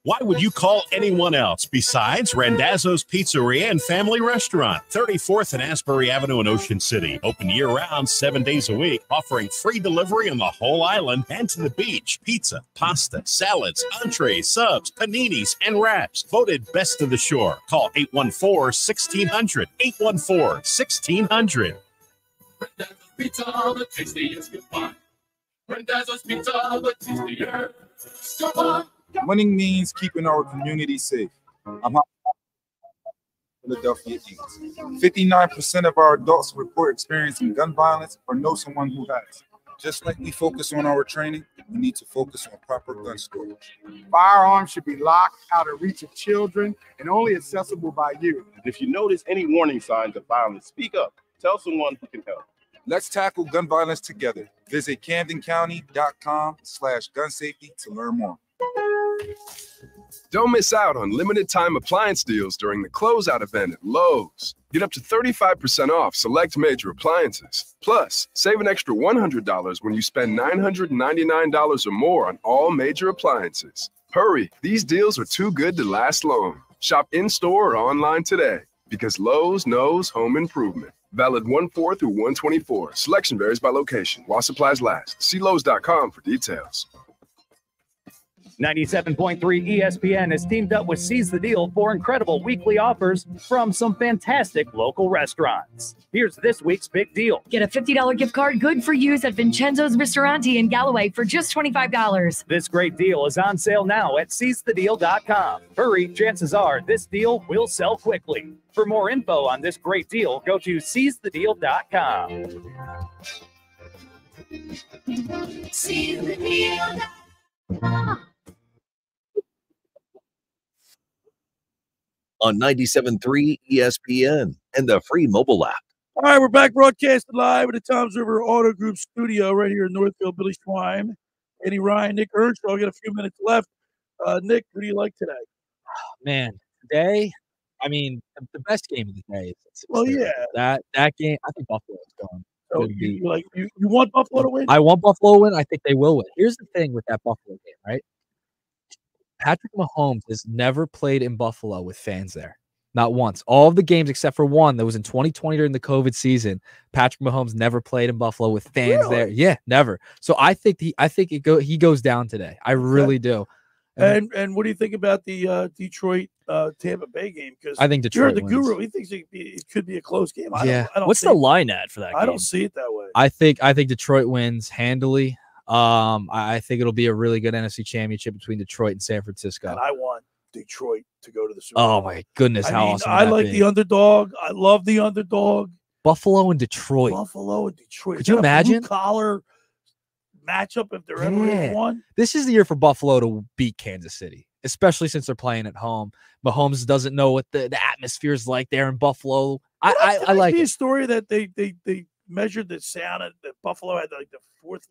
Why would you call anyone else besides Randazzo's Pizzeria and Family Restaurant, 34th and Asbury Avenue in Ocean City. Open year-round, 7 days a week, offering free delivery on the whole island and to the beach. Pizza, pasta, salads, entrees, subs, paninis, and wraps. Voted best of the shore. Call 814-1600. 814-1600. Randazzo's Pizza, the tastiest you'll find. Randazzo's Pizza, the tastiest you'll find. Winning means keeping our community safe. I'm Philadelphia Eagles. 59% of our adults report experiencing gun violence or know someone who has. Just like we focus on our training, we need to focus on proper gun storage. Firearms should be locked out of reach of children and only accessible by you. If you notice any warning signs of violence, speak up. Tell someone who can help. Let's tackle gun violence together. Visit CamdenCounty.com/gun safety to learn more. Don't miss out on limited time appliance deals during the closeout event at Lowe's. Get up to 35% off select major appliances. Plus, save an extra $100 when you spend $999 or more on all major appliances. Hurry, these deals are too good to last long. Shop in-store or online today because Lowe's knows home improvement. Valid 1/4 through 1/24. Selection varies by location. While supplies last. See Lowe's.com for details. 97.3 ESPN has teamed up with Seize the Deal for incredible weekly offers from some fantastic local restaurants. Here's this week's big deal. Get a $50 gift card good for use at Vincenzo's Ristorante in Galloway for just $25. This great deal is on sale now at seizethedeal.com. Hurry, chances are this deal will sell quickly. For more info on this great deal, go to seizethedeal.com. SeizeTheDeal.com. On 97.3 ESPN and the free mobile app. All right, we're back broadcasting live at the Toms River Auto Group studio right here in Northfield. Billy Schweim, Eddie Ryan, Nick Earnshaw. Got a few minutes left. Nick, who do you like today? Man, today, I mean, the best game of the day. Well, yeah. That game, I think Buffalo is going. So you want Buffalo to win? I want Buffalo to win. I think they will win. Here's the thing with that Buffalo game, right? Patrick Mahomes has never played in Buffalo with fans there. Not once. All of the games except for one that was in 2020 during the COVID season, Patrick Mahomes never played in Buffalo with fans there. Yeah, never. So I think he goes down today. I really do. And what do you think about the Detroit Tampa Bay game? Because I think Detroit you're the wins. guru. He thinks it could be a close game. I don't What's see the it. line at for that game? I don't see it that way. I think Detroit wins handily. I think it'll be a really good NFC championship between Detroit and San Francisco. And I want Detroit to go to the Super Bowl. Oh my goodness, how awesome! I like the underdog. I love the underdog. Buffalo and Detroit. Could you imagine? Collar matchup if there ever is one. This is the year for Buffalo to beat Kansas City, especially since they're playing at home. Mahomes doesn't know what the atmosphere is like there in Buffalo. I like a story that they measured the sound that Buffalo had like the fourth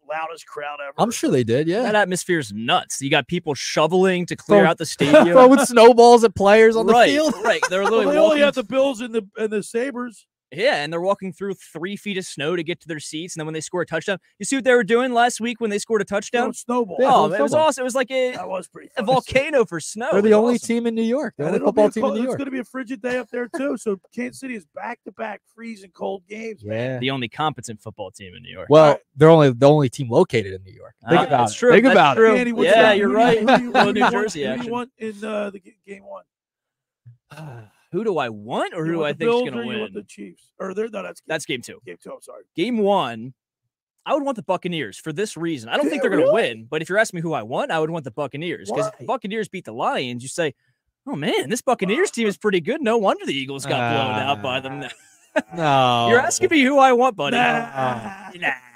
loudest crowd ever. I'm sure they did. Yeah, that atmosphere's nuts. You got people shoveling to clear out the stadium, throwing snowballs at players on the field. Right, they're literally they only have the Bills and the Sabres. Yeah, and they're walking through 3 feet of snow to get to their seats, and then when they score a touchdown, you see what they were doing last week when they scored a touchdown? Snowball. Oh, it was awesome. It was like that was pretty a volcano for snow. They're the only team in New York. The only football team in New It's York. going to be a frigid day up there, too. So Kansas City is back-to-back freezing cold games. Yeah. The only competent football team in New York. Well, they're only the only team located in New York. Think about that's it. true. Think That's about true. it. Danny, what's Yeah, that? you're Who right. do you Well, New want- Jersey who do action. you want in the game one? Who do I want, or You who do want I the think is Bills going or to you want win? the Chiefs? Or they're no, That's game 2. Game 2. I'm sorry. Game 1, I would want the Buccaneers for this reason. I don't think Yeah, they're going to really? win, but if you're asking me who I want, I would want the Buccaneers because if the Buccaneers beat the Lions, you say, "Oh man, this Buccaneers team is pretty good. No wonder the Eagles got blown out by them." No. You're asking me who I want, buddy.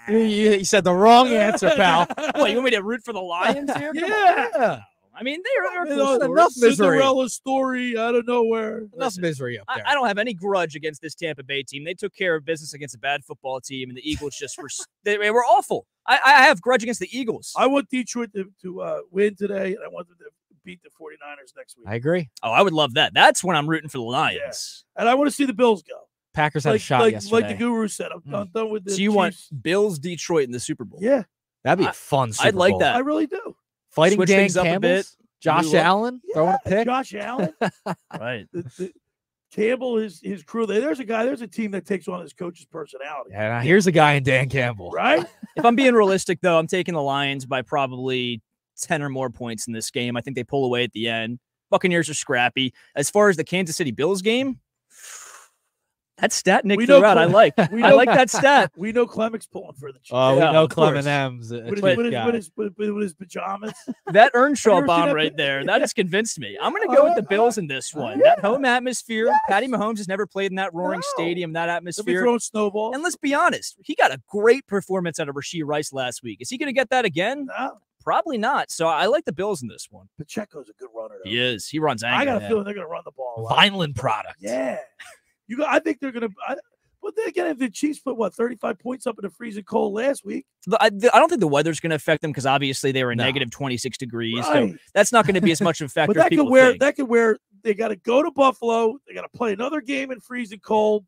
You said the wrong answer, pal. What, you want me to root for the Lions here? Come on. Yeah. I mean, they're Enough misery. Cinderella story out of nowhere. Enough misery up there. I don't have any grudge against this Tampa Bay team. They took care of business against a bad football team, and the Eagles just were they were awful. I have grudge against the Eagles. I want Detroit to win today, and I want them to beat the 49ers next week. I agree. Oh, I would love that. That's when I'm rooting for the Lions. And I want to see the Bills go. Packers had a shot yesterday. Like the Guru said, I'm done with this. So you want Bills, Detroit in the Super Bowl? Yeah. That'd be a fun Super I'd like Bowl. that. I really do. Fighting Switch Dan things up a bit. Campbell, Josh Allen, throwing a pick. Josh Allen. Right. Campbell, his crew. There's a team that takes on his coach's personality. Yeah, now here's a guy in Dan Campbell. Right? If I'm being realistic, though, I'm taking the Lions by probably 10 or more points in this game. I think they pull away at the end. Buccaneers are scrappy. As far as the Kansas City Bills game, that stat Nick threw out, I like. I like that stat. We know Clemens pulling for the Chiefs. Oh, we Yeah, know of course. Clement M's. With his pajamas. That Earnshaw Have you ever seen bomb that right pic? there, that has convinced me. I'm going to go with the Bills in this one. That home atmosphere. Patty Mahomes has never played in that roaring stadium, that They'll be atmosphere. throwing snowballs. And let's be honest, he got a great performance out of Rashee Rice last week. Is he going to get that again? No. Probably not. So I like the Bills in this one. Pacheco's a good runner. Though. He is. He runs I angry. got a feeling they're going to run the ball. a lot. Vineland product. Yeah. I think they're going to. But then again, if the Chiefs put 35 points up in the freezing cold last week, I don't think the weather's going to affect them because obviously they were negative 26 degrees. So that's not going to be as much of a factor but as people think. that could where they got to go to Buffalo. They got to play another game in freezing cold.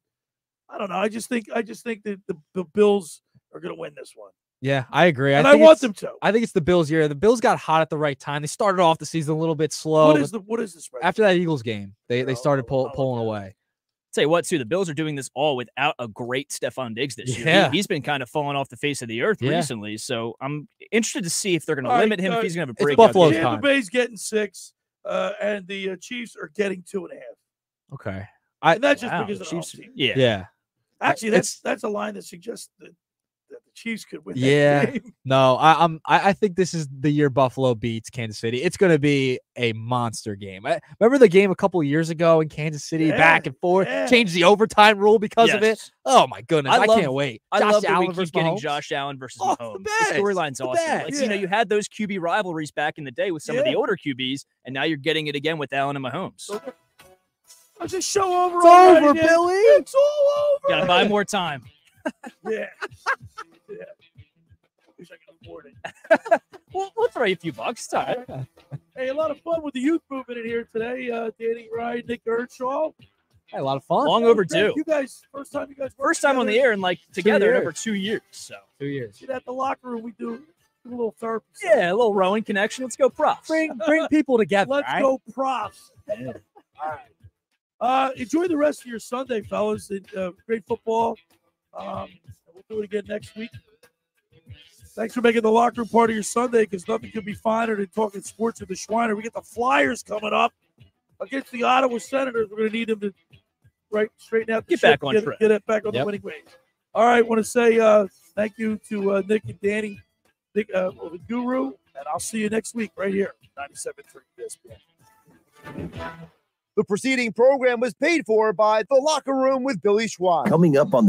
I don't know. I just think that the Bills are going to win this one. Yeah, I agree. And I I want think them to. I think it's the Bills' year. The Bills got hot at the right time. They started off the season a little bit slow. What is the spread? After that Eagles game, they started pulling away. Tell you what, too, the Bills are doing this all without a great Stephon Diggs this year. Yeah. He's been kind of falling off the face of the earth recently. So I'm interested to see if they're going to All limit right, him, if he's going to have a it's breakout. Buffalo's game. Tampa Bay's getting 6, and the Chiefs are getting 2.5. Okay. And that's just Wow, because of the Chiefs- home team. Yeah. Yeah. Actually, that's a line that suggests that the Chiefs could win. Yeah. That game. No, I think this is the year Buffalo beats Kansas City. It's going to be a monster game. Remember the game a couple of years ago in Kansas City, back and forth, changed the overtime rule because of it. Yes. Oh my goodness, I can't wait. I Josh love that Allen we keep versus getting Mahomes. Josh Allen versus Oh, Mahomes. best. The storyline's The awesome. best. Like, you had those QB rivalries back in the day with some of the older QBs, and now you're getting it again with Allen and Mahomes. It's a show over. It's already, over, man. Billy. It's all over. Got to buy more time. Yeah. Yeah. Wish I could afford it. We'll throw you a few bucks. It's all right. Hey, a lot of fun with the youth movement in here today. Danny Ryan, Nick Earnshaw. Hey, a lot of fun. Long overdue. You guys, first time you guys worked First time on the together? air in like together in years. over 2 years. So 2 years. See, at the locker room, we do a little therapy. yeah, a little rowing connection. Let's go props. Bring people together. Let's right? go props. All right. Enjoy the rest of your Sunday, fellas. Great football. We'll do it again next week. Thanks for making the locker room part of your Sunday, because nothing could be finer than talking sports with the Schweiner. We get the Flyers coming up against the Ottawa Senators. We're going to need them to straighten out the Get ship, back on track. Get it back on the winning ways. All right. I want to say thank you to Nick and Danny, the Guru, and I'll see you next week right here, 97.3 ESPN. The preceding program was paid for by The Locker Room with Billy Schwein. Coming up on the